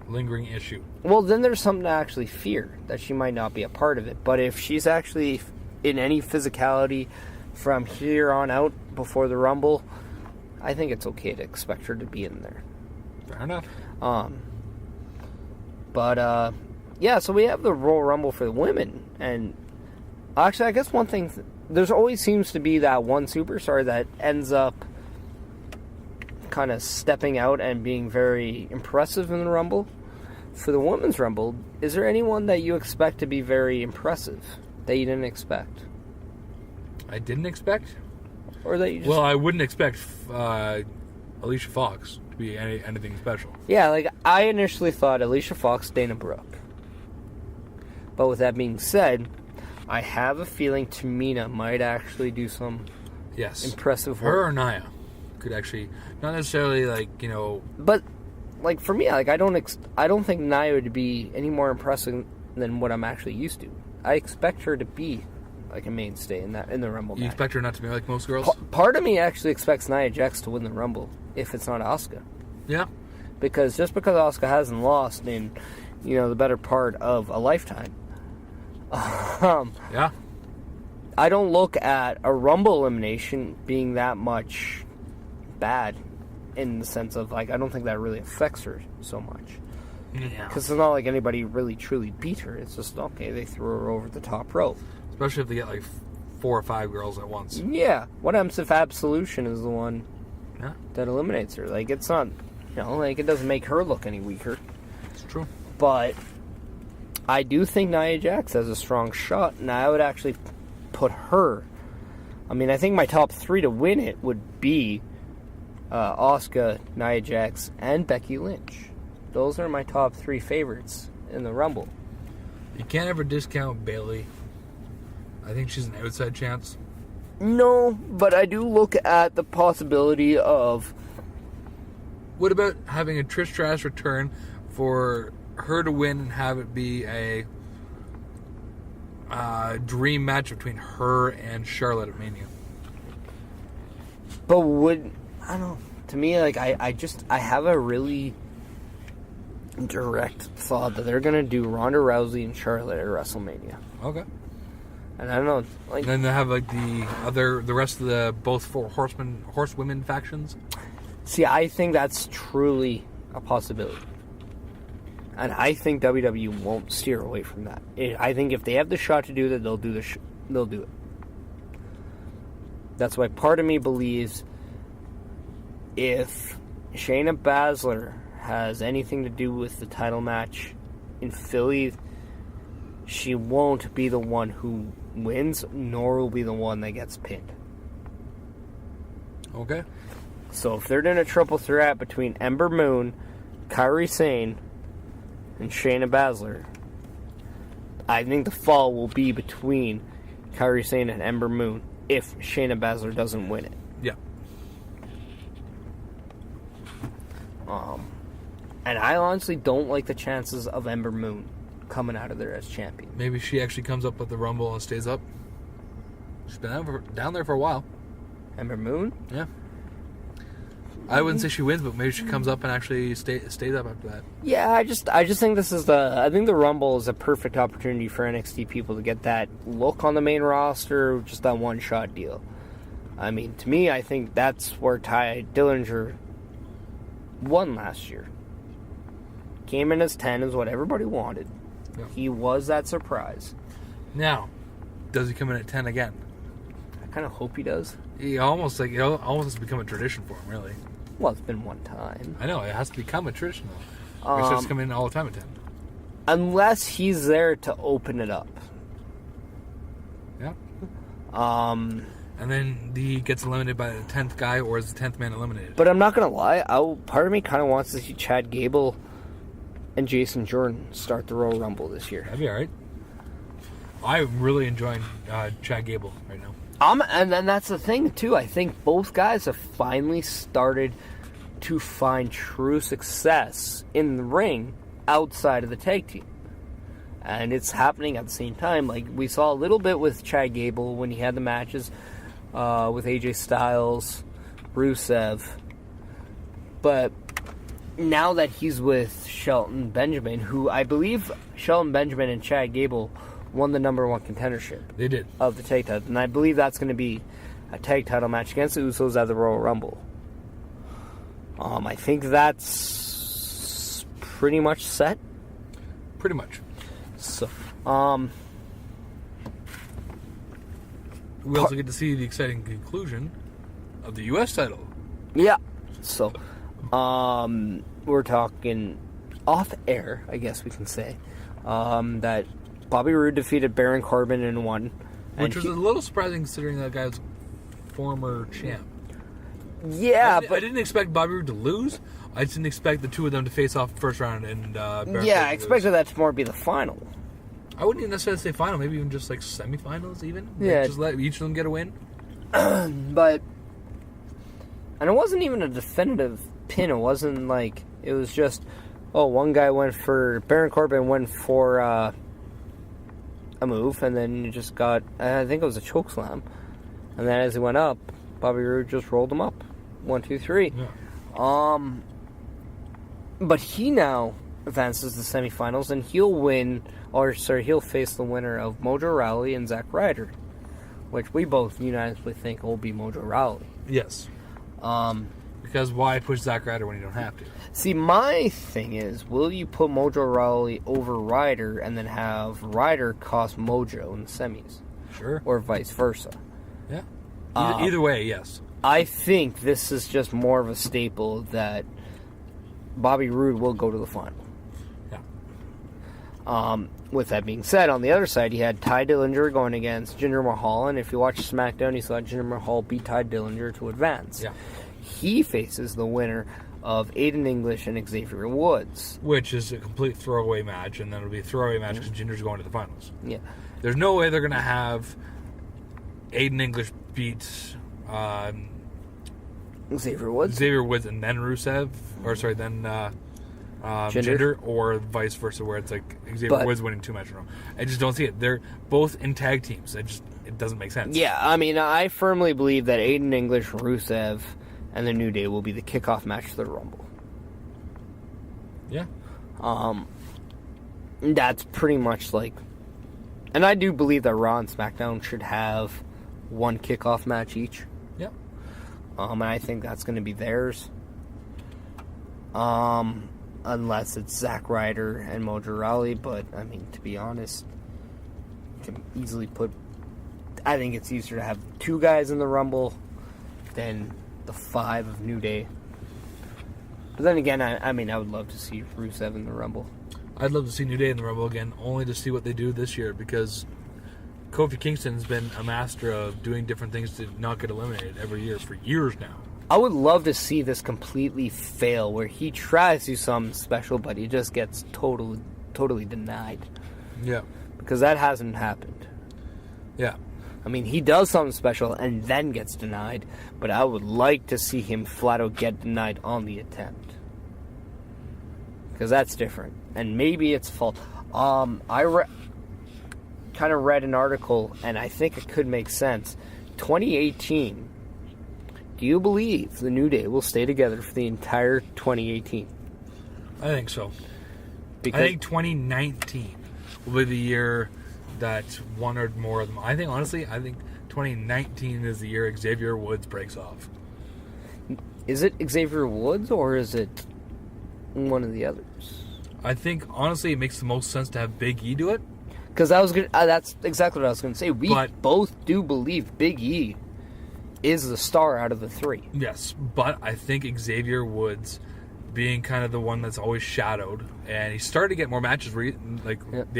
[SPEAKER 3] lingering issue.
[SPEAKER 2] Well, then there's something to actually fear, that she might not be a part of it. But if she's actually in any physicality from here on out before the Rumble, I think it's okay to expect her to be in there.
[SPEAKER 3] Fair enough.
[SPEAKER 2] But yeah, so we have the Royal Rumble for the women. And actually, I guess one thing, there's always seems to be that one superstar that ends up kind of stepping out and being very impressive in the Rumble. For the Women's Rumble, is there anyone that you expect to be very impressive that you didn't expect?
[SPEAKER 3] I didn't expect?
[SPEAKER 2] Or that you just...
[SPEAKER 3] Well, I wouldn't expect Alicia Fox to be anything special.
[SPEAKER 2] Yeah, like, I initially thought Alicia Fox, Dana Brooke. But with that being said, I have a feeling Tamina might actually do some impressive work.
[SPEAKER 3] Her or Nia could actually, not necessarily
[SPEAKER 2] But, like, for me, like, I don't think Nia would be any more impressive than what I'm actually used to. I expect her to be like a mainstay in the Rumble match.
[SPEAKER 3] You expect her not to be like most girls?
[SPEAKER 2] Part of me actually expects Nia Jax to win the Rumble if it's not Asuka.
[SPEAKER 3] Yeah.
[SPEAKER 2] Because just because Asuka hasn't lost in, the better part of a lifetime.
[SPEAKER 3] Yeah.
[SPEAKER 2] I don't look at a Rumble elimination being that much bad in the sense of, like, I don't think that really affects her so much.
[SPEAKER 3] Yeah.
[SPEAKER 2] Because it's not like anybody really truly beat her. It's just, okay, they threw her over the top rope.
[SPEAKER 3] Especially if they get, 4 or 5 girls at once.
[SPEAKER 2] Yeah. What happens if Absolution is the one that eliminates her? Like, it's not, it doesn't make her look any weaker.
[SPEAKER 3] It's true.
[SPEAKER 2] But I do think Nia Jax has a strong shot, and I would actually put her. I mean, I think my top 3 to win it would be Asuka, Nia Jax, and Becky Lynch. Those are my top 3 favorites in the Rumble.
[SPEAKER 3] You can't ever discount Bayley. I think she's an outside chance.
[SPEAKER 2] No, but I do look at the possibility of...
[SPEAKER 3] What about having a Trish Stratus return for her to win and have it be a dream match between her and Charlotte at Mania?
[SPEAKER 2] But I don't know. To me, like, I have a really direct thought that they're going to do Ronda Rousey and Charlotte at WrestleMania.
[SPEAKER 3] Okay.
[SPEAKER 2] And I don't know, like...
[SPEAKER 3] And then they have, like, the rest of the both four horsewomen factions?
[SPEAKER 2] See, I think that's truly a possibility. And I think WWE won't steer away from that. I think if they have the shot to do that, they'll do they'll do it. That's why part of me believes if Shayna Baszler has anything to do with the title match in Philly, she won't be the one who wins, nor will be the one that gets pinned.
[SPEAKER 3] Okay.
[SPEAKER 2] So if they're doing a triple threat between Ember Moon, Kairi Sane, and Shayna Baszler, I think the fall will be between Kairi Sane and Ember Moon if Shayna Baszler doesn't win it.
[SPEAKER 3] Yeah.
[SPEAKER 2] And I honestly don't like the chances of Ember Moon coming out of there as champion.
[SPEAKER 3] Maybe she actually comes up with the Rumble and stays up. She's been down there for a while.
[SPEAKER 2] Ember Moon?
[SPEAKER 3] Yeah. I wouldn't say she wins, but maybe she comes up and actually stays up after that.
[SPEAKER 2] Yeah, I just think this is I think the Rumble is a perfect opportunity for NXT people to get that look on the main roster, just that one-shot deal. I mean, to me, I think that's where Ty Dillinger won last year. Came in as 10 is what everybody wanted.
[SPEAKER 3] Yeah.
[SPEAKER 2] He was that surprise.
[SPEAKER 3] Now, does he come in at 10 again?
[SPEAKER 2] I kind of hope he does.
[SPEAKER 3] He almost has become a tradition for him, really.
[SPEAKER 2] Well, it's been one time.
[SPEAKER 3] I know, it has to become a tradition, though. He starts coming in all the time at 10.
[SPEAKER 2] Unless he's there to open it up.
[SPEAKER 3] Yeah.
[SPEAKER 2] Um...
[SPEAKER 3] And then he gets eliminated by the 10th guy, or is the 10th man eliminated?
[SPEAKER 2] But I'm not going to lie, part of me kind of wants to see Chad Gable and Jason Jordan start the Royal Rumble this year.
[SPEAKER 3] That'd be alright. I'm really enjoying Chad Gable right now.
[SPEAKER 2] And then that's the thing, too. I think both guys have finally started to find true success in the ring outside of the tag team. And it's happening at the same time. Like, we saw a little bit with Chad Gable when he had the matches with AJ Styles, Rusev. But now that he's with Shelton Benjamin, who I believe Shelton Benjamin and Chad Gable won the number one contendership.
[SPEAKER 3] They did.
[SPEAKER 2] Of the tag title. And I believe that's going to be a tag title match against the Usos at the Royal Rumble. I think that's pretty much set.
[SPEAKER 3] Pretty much.
[SPEAKER 2] So,
[SPEAKER 3] we also get to see the exciting conclusion of the U.S. title.
[SPEAKER 2] Yeah. So, we're talking off air, I guess we can say, that Bobby Roode defeated Baron Corbin in one.
[SPEAKER 3] Which was a little surprising considering that guy's former champ.
[SPEAKER 2] Yeah,
[SPEAKER 3] I didn't expect Bobby Roode to lose. I just didn't expect the two of them to face off first round and Baron
[SPEAKER 2] yeah, I expected that to more be the final.
[SPEAKER 3] I wouldn't even necessarily say final, maybe even just like semifinals even.
[SPEAKER 2] Yeah.
[SPEAKER 3] Like, just let each of them get a win.
[SPEAKER 2] But, and it wasn't even a definitive pin. It wasn't like, it was just, one guy Baron Corbin went for a move, and then you just got, I think it was a chokeslam. And then as he went up, Bobby Roode just rolled him up. 1, 2, 3.
[SPEAKER 3] Yeah.
[SPEAKER 2] But he now advances to the semifinals, and he'll face the winner of Mojo Rawley and Zack Ryder, which we both unanimously think will be Mojo Rawley.
[SPEAKER 3] Yes. Because why push Zack Ryder when you don't have to?
[SPEAKER 2] See, my thing is, will you put Mojo Rawley over Ryder and then have Ryder cost Mojo in the semis?
[SPEAKER 3] Sure.
[SPEAKER 2] Or vice versa?
[SPEAKER 3] Yeah. Either way, yes.
[SPEAKER 2] I think this is just more of a staple that Bobby Roode will go to the final.
[SPEAKER 3] Yeah.
[SPEAKER 2] With that being said, on the other side, you had Ty Dillinger going against Jinder Mahal, and if you watch SmackDown, you saw Jinder Mahal beat Ty Dillinger to advance.
[SPEAKER 3] Yeah.
[SPEAKER 2] He faces the winner of Aiden English and Xavier Woods.
[SPEAKER 3] Which is a complete throwaway match, and then it'll be a throwaway match because Jinder's going to the finals.
[SPEAKER 2] Yeah.
[SPEAKER 3] There's no way they're going to have Aiden English beat
[SPEAKER 2] Xavier Woods.
[SPEAKER 3] and then Rusev, or sorry, then Jinder, or vice versa, where it's like Xavier Woods winning 2 matches in a row. I just don't see it. They're both in tag teams. It doesn't make sense.
[SPEAKER 2] Yeah, I mean, I firmly believe that Aiden English, Rusev, and the New Day will be the kickoff match for the Rumble.
[SPEAKER 3] Yeah.
[SPEAKER 2] That's pretty much like... And I do believe that Raw and SmackDown should have one kickoff match each.
[SPEAKER 3] Yeah.
[SPEAKER 2] And I think that's going to be theirs. Unless it's Zack Ryder and Mojo Rawley. But, I mean, to be honest, you can easily put... I think it's easier to have 2 guys in the Rumble than the 5 of New Day. But then again, I mean, I would love to see Rusev in the Rumble.
[SPEAKER 3] I'd love to see New Day in the Rumble again, only to see what they do this year, because Kofi Kingston's been a master of doing different things to not get eliminated every year for years now.
[SPEAKER 2] I would love to see this completely fail, where he tries to do something special, but he just gets totally denied.
[SPEAKER 3] Yeah.
[SPEAKER 2] Because that hasn't happened.
[SPEAKER 3] Yeah.
[SPEAKER 2] I mean, he does something special and then gets denied, but I would like to see him flat out get denied on the attempt. Because that's different. And maybe it's fault. I kind of read an article, and I think it could make sense. 2018, do you believe the New Day will stay together for the entire 2018?
[SPEAKER 3] I think so.
[SPEAKER 2] Because
[SPEAKER 3] I think 2019 will be the year that one or more of them... I think 2019 is the year Xavier Woods breaks off.
[SPEAKER 2] Is it Xavier Woods, or is it one of the others?
[SPEAKER 3] I think, honestly, it makes the most sense to have Big E do it.
[SPEAKER 2] Because that's exactly what I was going to say. We both do believe Big E is the star out of the 3.
[SPEAKER 3] Yes, but I think Xavier Woods, being kind of the one that's always shadowed, and he started to get more matches the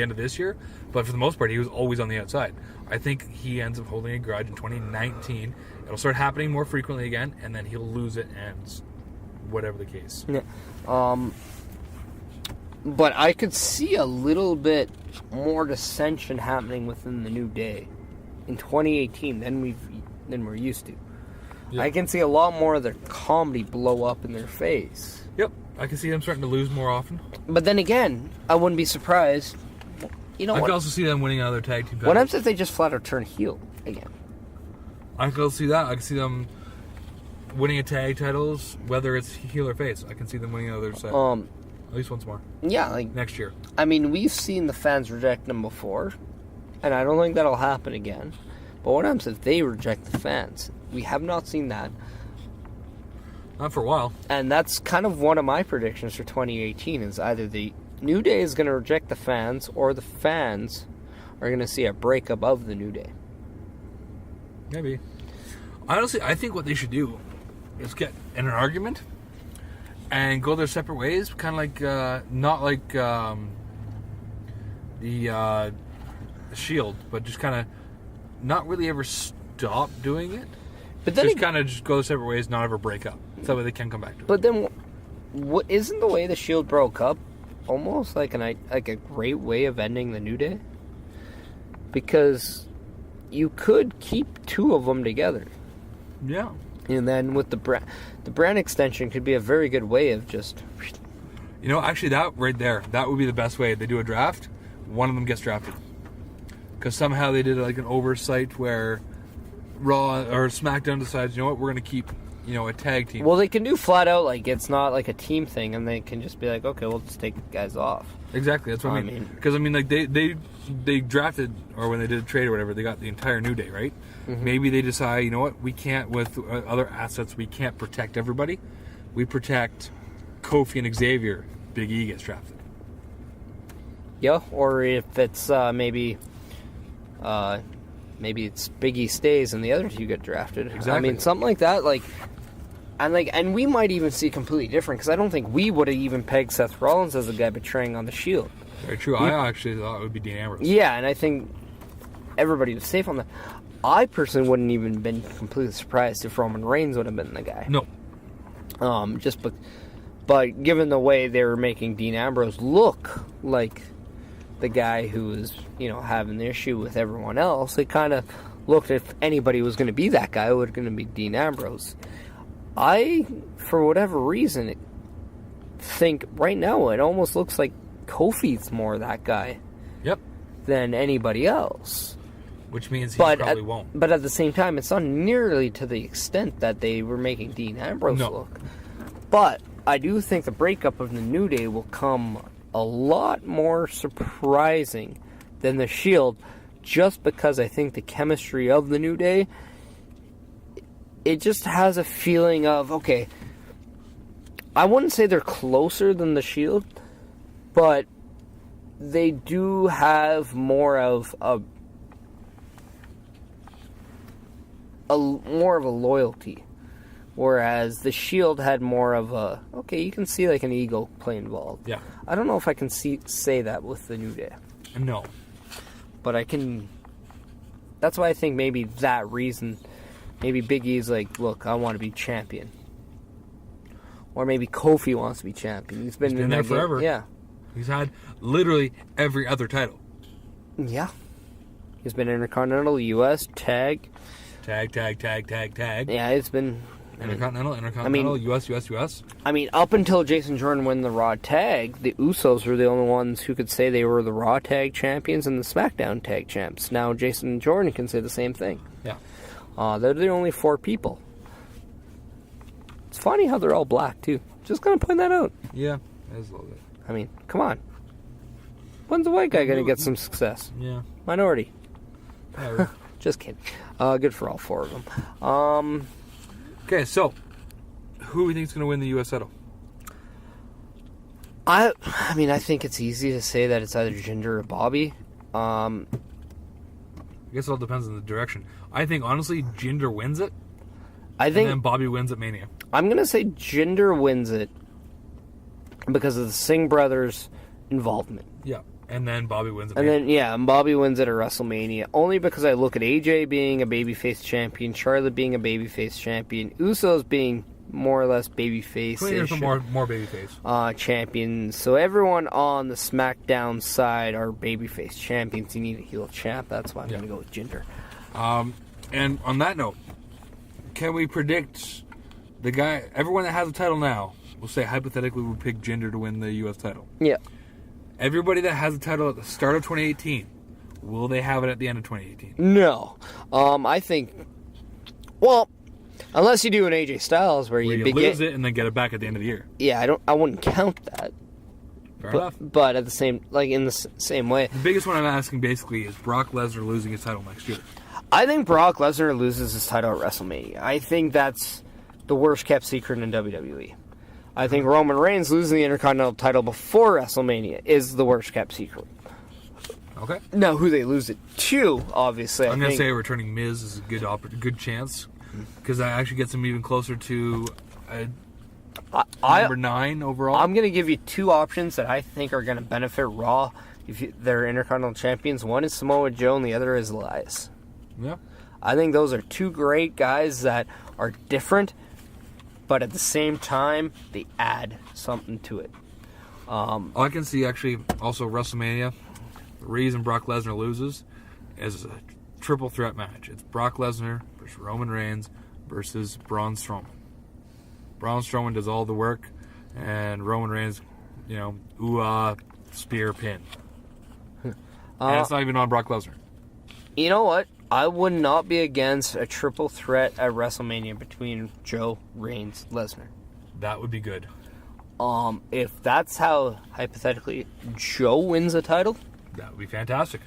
[SPEAKER 3] end of this year, but for the most part, he was always on the outside. I think he ends up holding a grudge in 2019. It'll start happening more frequently again, and then he'll lose it, and whatever the case.
[SPEAKER 2] Yeah. But I could see a little bit more dissension happening within the New Day in 2018 than we're used to.
[SPEAKER 3] Yeah.
[SPEAKER 2] I can see a lot more of their comedy blow up in their face.
[SPEAKER 3] Yep, I can see them starting to lose more often.
[SPEAKER 2] But then again, I wouldn't be surprised. You know
[SPEAKER 3] I
[SPEAKER 2] what?
[SPEAKER 3] could also see them winning another tag team title.
[SPEAKER 2] What happens if they just flat out turn heel again?
[SPEAKER 3] I could also see that. I could see them winning a tag titles, whether it's heel or face. I can see them winning another set. At least once more.
[SPEAKER 2] Yeah, like
[SPEAKER 3] next year.
[SPEAKER 2] I mean, we've seen the fans reject them before, and I don't think that'll happen again. But what happens if they reject the fans? We have not seen that.
[SPEAKER 3] Not for a while.
[SPEAKER 2] And that's kind of one of my predictions for 2018, is either the New Day is going to reject the fans, or the fans are going to see a breakup of the New Day.
[SPEAKER 3] Maybe. Honestly, I think what they should do is get in an argument and go their separate ways, kind of like, not like the Shield, but just kind of not really ever stop doing it. But then just kind of just go their separate ways, not ever break up. So that way they can come back to it.
[SPEAKER 2] But then, what isn't the way the Shield broke up almost like a great way of ending the New Day? Because you could keep 2 of them together.
[SPEAKER 3] Yeah.
[SPEAKER 2] And then with the brand extension could be a very good way of just...
[SPEAKER 3] You know, actually that right there, that would be the best way. They do a draft, one of them gets drafted. Because somehow they did like an oversight where Raw or SmackDown decides, you know what, we're going to keep, a tag team.
[SPEAKER 2] Well, they can do flat out, like, it's not like a team thing, and they can just be like, okay, we'll just take guys off.
[SPEAKER 3] Exactly, that's what I mean. Because, like, they drafted, or when they did a trade or whatever, they got the entire New Day, right? Mm-hmm. Maybe they decide, you know what, we can't, with other assets, we can't protect everybody. We protect Kofi and Xavier. Big E gets drafted.
[SPEAKER 2] Yeah, or if it's maybe it's Big E stays and the other 2 get drafted.
[SPEAKER 3] Exactly.
[SPEAKER 2] I mean, something like that, and we might even see completely different, because I don't think we would have even pegged Seth Rollins as a guy betraying on the Shield.
[SPEAKER 3] Very true. I actually thought it would be Dean Ambrose.
[SPEAKER 2] Yeah, and I think everybody was safe on that. I personally wouldn't even been completely surprised if Roman Reigns would have been the guy.
[SPEAKER 3] No.
[SPEAKER 2] But given the way they were making Dean Ambrose look like the guy who was, having the issue with everyone else, it kind of looked, if anybody was going to be that guy, it was going to be Dean Ambrose. I, for whatever reason, think right now it almost looks like Kofi's more that guy
[SPEAKER 3] Yep.
[SPEAKER 2] than anybody else.
[SPEAKER 3] Which means he probably won't.
[SPEAKER 2] But at the same time, it's not nearly to the extent that they were making Dean Ambrose look. But I do think the breakup of the New Day will come a lot more surprising than the Shield, just because I think the chemistry of the New Day, it just has a feeling of, okay, I wouldn't say they're closer than the Shield, but they do have more of a loyalty, whereas the Shield had more of a, okay, you can see like an ego play involved.
[SPEAKER 3] Yeah.
[SPEAKER 2] I don't know if I can say that with the New Day.
[SPEAKER 3] No.
[SPEAKER 2] But I can. That's why I think maybe that reason, maybe Big E's like, look, I want to be champion. Or maybe Kofi wants to be champion. He's been in
[SPEAKER 3] there
[SPEAKER 2] that
[SPEAKER 3] forever.
[SPEAKER 2] Game. Yeah.
[SPEAKER 3] He's had literally every other title.
[SPEAKER 2] Yeah. He's been Intercontinental, US, Tag.
[SPEAKER 3] Tag.
[SPEAKER 2] Yeah, it's been...
[SPEAKER 3] Intercontinental, US.
[SPEAKER 2] I mean, up until Jason Jordan won the Raw Tag, the Usos were the only ones who could say they were the Raw Tag Champions and the SmackDown Tag Champs. Now Jason Jordan can say the same thing.
[SPEAKER 3] Yeah.
[SPEAKER 2] They're the only 4 people. It's funny how they're all black, too. Just gonna point that out.
[SPEAKER 3] Yeah, that is a little bit.
[SPEAKER 2] I mean, come on. When's the white guy gonna get some success?
[SPEAKER 3] Yeah.
[SPEAKER 2] Minority.
[SPEAKER 3] Yeah,
[SPEAKER 2] Just kidding. Good for all 4 of them.
[SPEAKER 3] Okay, so who do you think is going to win the U.S. title?
[SPEAKER 2] I mean, I think it's easy to say that it's either Jinder or Bobby.
[SPEAKER 3] I guess it all depends on the direction. I think, honestly, Jinder wins it. And then Bobby wins at Mania.
[SPEAKER 2] I'm going to say Jinder wins it because of the Singh brothers' involvement.
[SPEAKER 3] Yeah. And then Bobby wins at
[SPEAKER 2] Mania.
[SPEAKER 3] Mania.
[SPEAKER 2] And Bobby wins it at WrestleMania. Only because I look at AJ being a babyface champion, Charlotte being a babyface champion, Usos being more or less babyface.
[SPEAKER 3] More babyface.
[SPEAKER 2] Champions. So everyone on the SmackDown side are babyface champions. You need a heel champ. That's why I'm going to go with Jinder.
[SPEAKER 3] And on that note, can we predict the guy, everyone that has a title now, we'll say hypothetically we pick Jinder to win the U.S. title.
[SPEAKER 2] Yeah.
[SPEAKER 3] Everybody that has a title at the start of 2018, will they have it at the end of 2018?
[SPEAKER 2] No. I think, well, unless you do an AJ Styles where you
[SPEAKER 3] lose it and then get it back at the end of the year.
[SPEAKER 2] Yeah, I wouldn't count that.
[SPEAKER 3] Fair enough.
[SPEAKER 2] But at the same, like in the same way.
[SPEAKER 3] The biggest one I'm asking basically is Brock Lesnar losing his title next year.
[SPEAKER 2] I think Brock Lesnar loses his title at WrestleMania. I think that's the worst kept secret in WWE. I think Roman Reigns losing the Intercontinental title before WrestleMania is the worst kept secret.
[SPEAKER 3] Okay.
[SPEAKER 2] Now, who they lose it to, obviously,
[SPEAKER 3] I'm going to say returning Miz is a good chance because that actually gets him even closer to number 9 overall.
[SPEAKER 2] I'm going to give you 2 options that I think are going to benefit Raw if they're Intercontinental champions. One is Samoa Joe and the other is Elias.
[SPEAKER 3] Yeah.
[SPEAKER 2] I think those are 2 great guys that are different, but at the same time, they add something to it.
[SPEAKER 3] I can see actually also WrestleMania. The reason Brock Lesnar loses is a triple threat match. It's Brock Lesnar versus Roman Reigns versus Braun Strowman. Braun Strowman does all the work, and Roman Reigns, spear pin. And it's not even on Brock Lesnar.
[SPEAKER 2] You know what? I would not be against a triple threat at WrestleMania between Joe, Reigns, Lesnar.
[SPEAKER 3] That would be good.
[SPEAKER 2] If that's how, hypothetically, Joe wins the title,
[SPEAKER 3] that would be fantastic.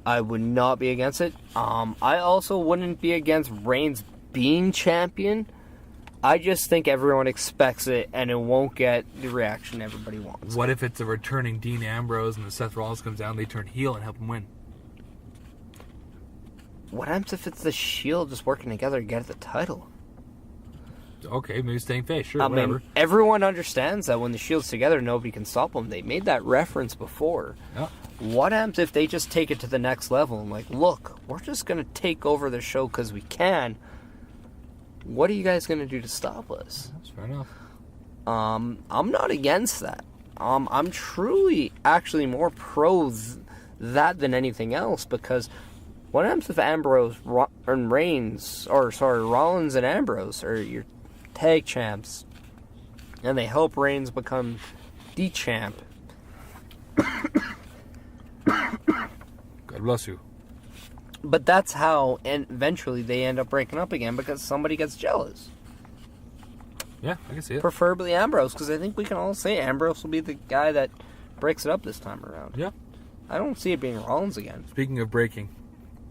[SPEAKER 2] I would not be against it. I also wouldn't be against Reigns being champion. I just think everyone expects it, and it won't get the reaction everybody wants.
[SPEAKER 3] What if it's a returning Dean Ambrose and the Seth Rollins comes down, they turn heel and help him win?
[SPEAKER 2] What happens if it's the Shield just working together to get the title?
[SPEAKER 3] Okay, maybe staying face, sure,
[SPEAKER 2] I
[SPEAKER 3] whatever.
[SPEAKER 2] mean, everyone understands that when the Shield's together, nobody can stop them. They made that reference before.
[SPEAKER 3] Yeah.
[SPEAKER 2] What happens if they just take it to the next level and like, look, we're just going to take over the show because we can. What are you guys going to do to stop us?
[SPEAKER 3] That's fair enough.
[SPEAKER 2] I'm not against that. I'm truly actually more pro that than anything else because what happens if Ambrose Rollins and Ambrose are your tag champs, and they help Reigns become the champ.
[SPEAKER 3] God bless you.
[SPEAKER 2] But that's how, and eventually they end up breaking up again because somebody gets jealous.
[SPEAKER 3] Yeah, I can see it.
[SPEAKER 2] Preferably Ambrose, because I think we can all say Ambrose will be the guy that breaks it up this time around.
[SPEAKER 3] Yeah.
[SPEAKER 2] I don't see it being Rollins again.
[SPEAKER 3] Speaking of breaking,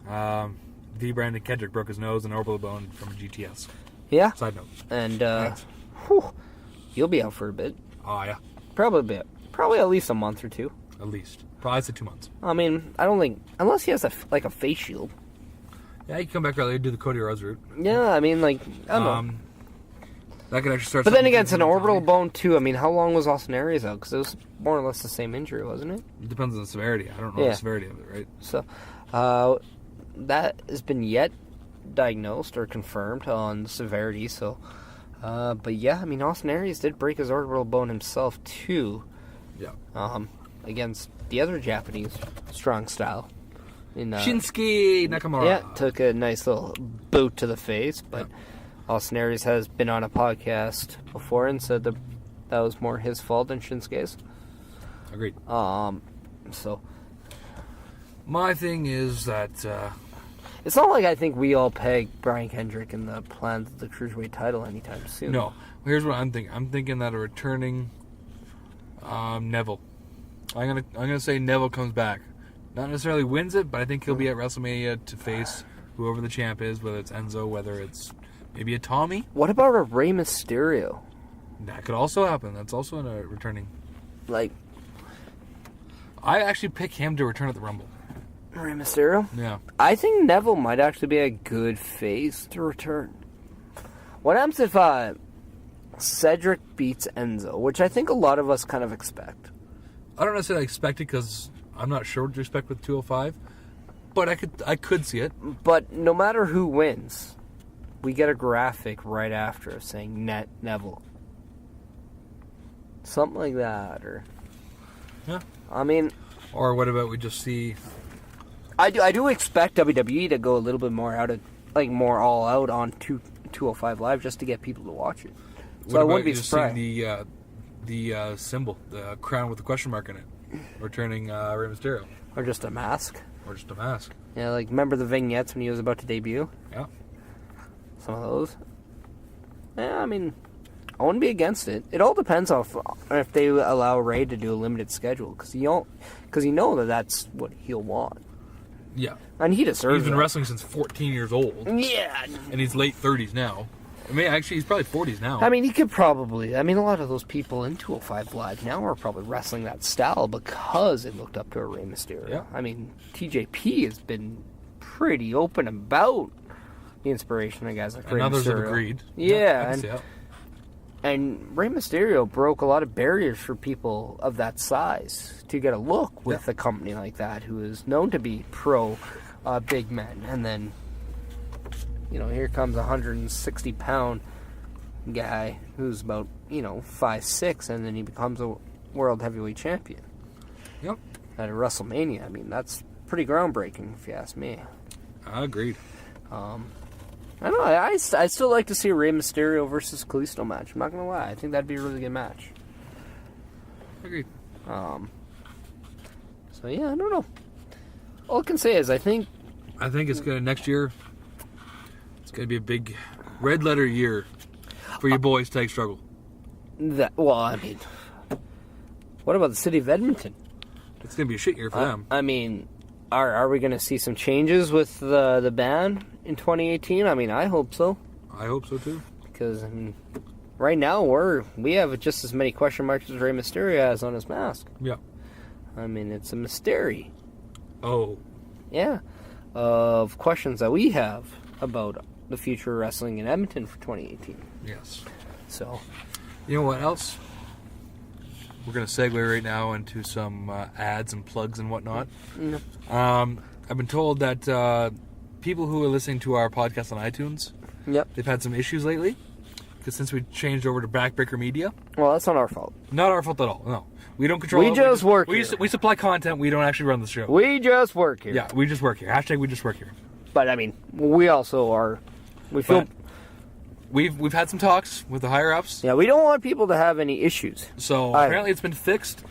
[SPEAKER 3] Brandon Kendrick broke his nose and orbital bone from a GTS.
[SPEAKER 2] Yeah.
[SPEAKER 3] Side note.
[SPEAKER 2] And,
[SPEAKER 3] Thanks.
[SPEAKER 2] he'll be out for a bit.
[SPEAKER 3] Oh, yeah.
[SPEAKER 2] Probably at least a month or two.
[SPEAKER 3] At least. Probably say 2 months.
[SPEAKER 2] I mean, I don't think, unless he has a face shield.
[SPEAKER 3] Yeah, you can come back early, do the Cody Rhodes route.
[SPEAKER 2] Yeah, I mean, like, I don't know.
[SPEAKER 3] That could actually start.
[SPEAKER 2] But then again, it's an orbital bone too. I mean, how long was Austin Aries out? Because it was more or less the same injury, wasn't it?
[SPEAKER 3] It depends on the severity. I don't know the severity of it, right?
[SPEAKER 2] So, that has been yet diagnosed or confirmed on the severity. So, but yeah, I mean, Austin Aries did break his orbital bone himself too.
[SPEAKER 3] Yeah.
[SPEAKER 2] Against the other Japanese strong style.
[SPEAKER 3] Shinsuke Nakamura.
[SPEAKER 2] Yeah, took a nice little boot to the face, but. Yeah. Austin Aries has been on a podcast before and said that was more his fault than Shinsuke's.
[SPEAKER 3] Agreed.
[SPEAKER 2] So
[SPEAKER 3] my thing is that
[SPEAKER 2] it's not like I think we all peg Brian Kendrick in the plans of the Cruiserweight title anytime soon.
[SPEAKER 3] No. Here's what I'm thinking. I'm thinking that a returning Neville. I'm gonna say Neville comes back. Not necessarily wins it, but I think he'll be at WrestleMania to face whoever the champ is, whether it's Enzo, whether it's maybe a Tommy.
[SPEAKER 2] What about a Rey Mysterio?
[SPEAKER 3] That could also happen. That's also a returning.
[SPEAKER 2] Like,
[SPEAKER 3] I actually pick him to return at the Rumble.
[SPEAKER 2] Rey Mysterio?
[SPEAKER 3] Yeah.
[SPEAKER 2] I think Neville might actually be a good face to return. What happens if Cedric beats Enzo, which I think a lot of us kind of expect?
[SPEAKER 3] I don't necessarily expect it because I'm not sure what to expect with 205, but I could see it.
[SPEAKER 2] But no matter who wins, we get a graphic right after saying Neville. Something like that, or...
[SPEAKER 3] Yeah.
[SPEAKER 2] I mean...
[SPEAKER 3] Or what about we just see...
[SPEAKER 2] I do expect WWE to go a little bit more all out on 205 Live just to get people to watch it. So I wouldn't be surprised.
[SPEAKER 3] The symbol, the crown with the question mark in it, returning Rey Mysterio.
[SPEAKER 2] Or just a mask. Yeah, like, remember the vignettes when he was about to debut?
[SPEAKER 3] Yeah.
[SPEAKER 2] Some of those. Yeah, I mean, I wouldn't be against it. It all depends on if they allow Ray to do a limited schedule, because you know that that's what he'll want.
[SPEAKER 3] Yeah.
[SPEAKER 2] And he deserves it.
[SPEAKER 3] He's been wrestling since 14 years old.
[SPEAKER 2] Yeah.
[SPEAKER 3] And he's late 30s now. I mean, actually, he's probably 40s now.
[SPEAKER 2] I mean, he could probably... I mean, a lot of those people in 205 Live now are probably wrestling that style because it looked up to a Rey Mysterio.
[SPEAKER 3] Yeah.
[SPEAKER 2] I mean, TJP has been pretty open about the inspiration of guys like Rey Mysterio.
[SPEAKER 3] And others have agreed.
[SPEAKER 2] Yeah. And Rey Mysterio broke a lot of barriers for people of that size to get a look with a company like that who is known to be pro big men. And then, here comes a 160-pound guy who's about, 5'6", and then he becomes a world heavyweight champion.
[SPEAKER 3] Yep.
[SPEAKER 2] At a WrestleMania. I mean, that's pretty groundbreaking, if you ask me.
[SPEAKER 3] Agreed.
[SPEAKER 2] I don't know. I still like to see a Rey Mysterio versus Kalisto match. I'm not going to lie. I think that'd be a really good match.
[SPEAKER 3] Agreed.
[SPEAKER 2] So, yeah, I don't know. All I can say is I think
[SPEAKER 3] it's going to, next year, it's going to be a big red letter year for your boys' tag struggle.
[SPEAKER 2] I mean, what about the city of Edmonton?
[SPEAKER 3] It's going to be a shit year for them.
[SPEAKER 2] I mean, are we going to see some changes with the ban in 2018? I mean, I hope so.
[SPEAKER 3] I hope so too.
[SPEAKER 2] Because right now we have just as many question marks as Rey Mysterio has on his mask.
[SPEAKER 3] Yeah.
[SPEAKER 2] I mean, it's a mystery.
[SPEAKER 3] Oh.
[SPEAKER 2] Yeah. Of questions that we have about the future of wrestling in Edmonton for 2018.
[SPEAKER 3] Yes.
[SPEAKER 2] So.
[SPEAKER 3] You know what else? We're going to segue right now into some ads and plugs and whatnot.
[SPEAKER 2] Mm-hmm.
[SPEAKER 3] I've been told that people who are listening to our podcast on iTunes, they've had some issues lately. Because since we changed over to Backbreaker Media.
[SPEAKER 2] Well, that's not our fault.
[SPEAKER 3] Not our fault at all, no. We don't control it.
[SPEAKER 2] We just work here.
[SPEAKER 3] We supply content. We don't actually run the show.
[SPEAKER 2] We just work here.
[SPEAKER 3] Yeah, we just work here. # we just work here.
[SPEAKER 2] But I mean, we also are. We feel.
[SPEAKER 3] But we've had some talks with the higher ups.
[SPEAKER 2] Yeah, we don't want people to have any issues.
[SPEAKER 3] So apparently it's been fixed.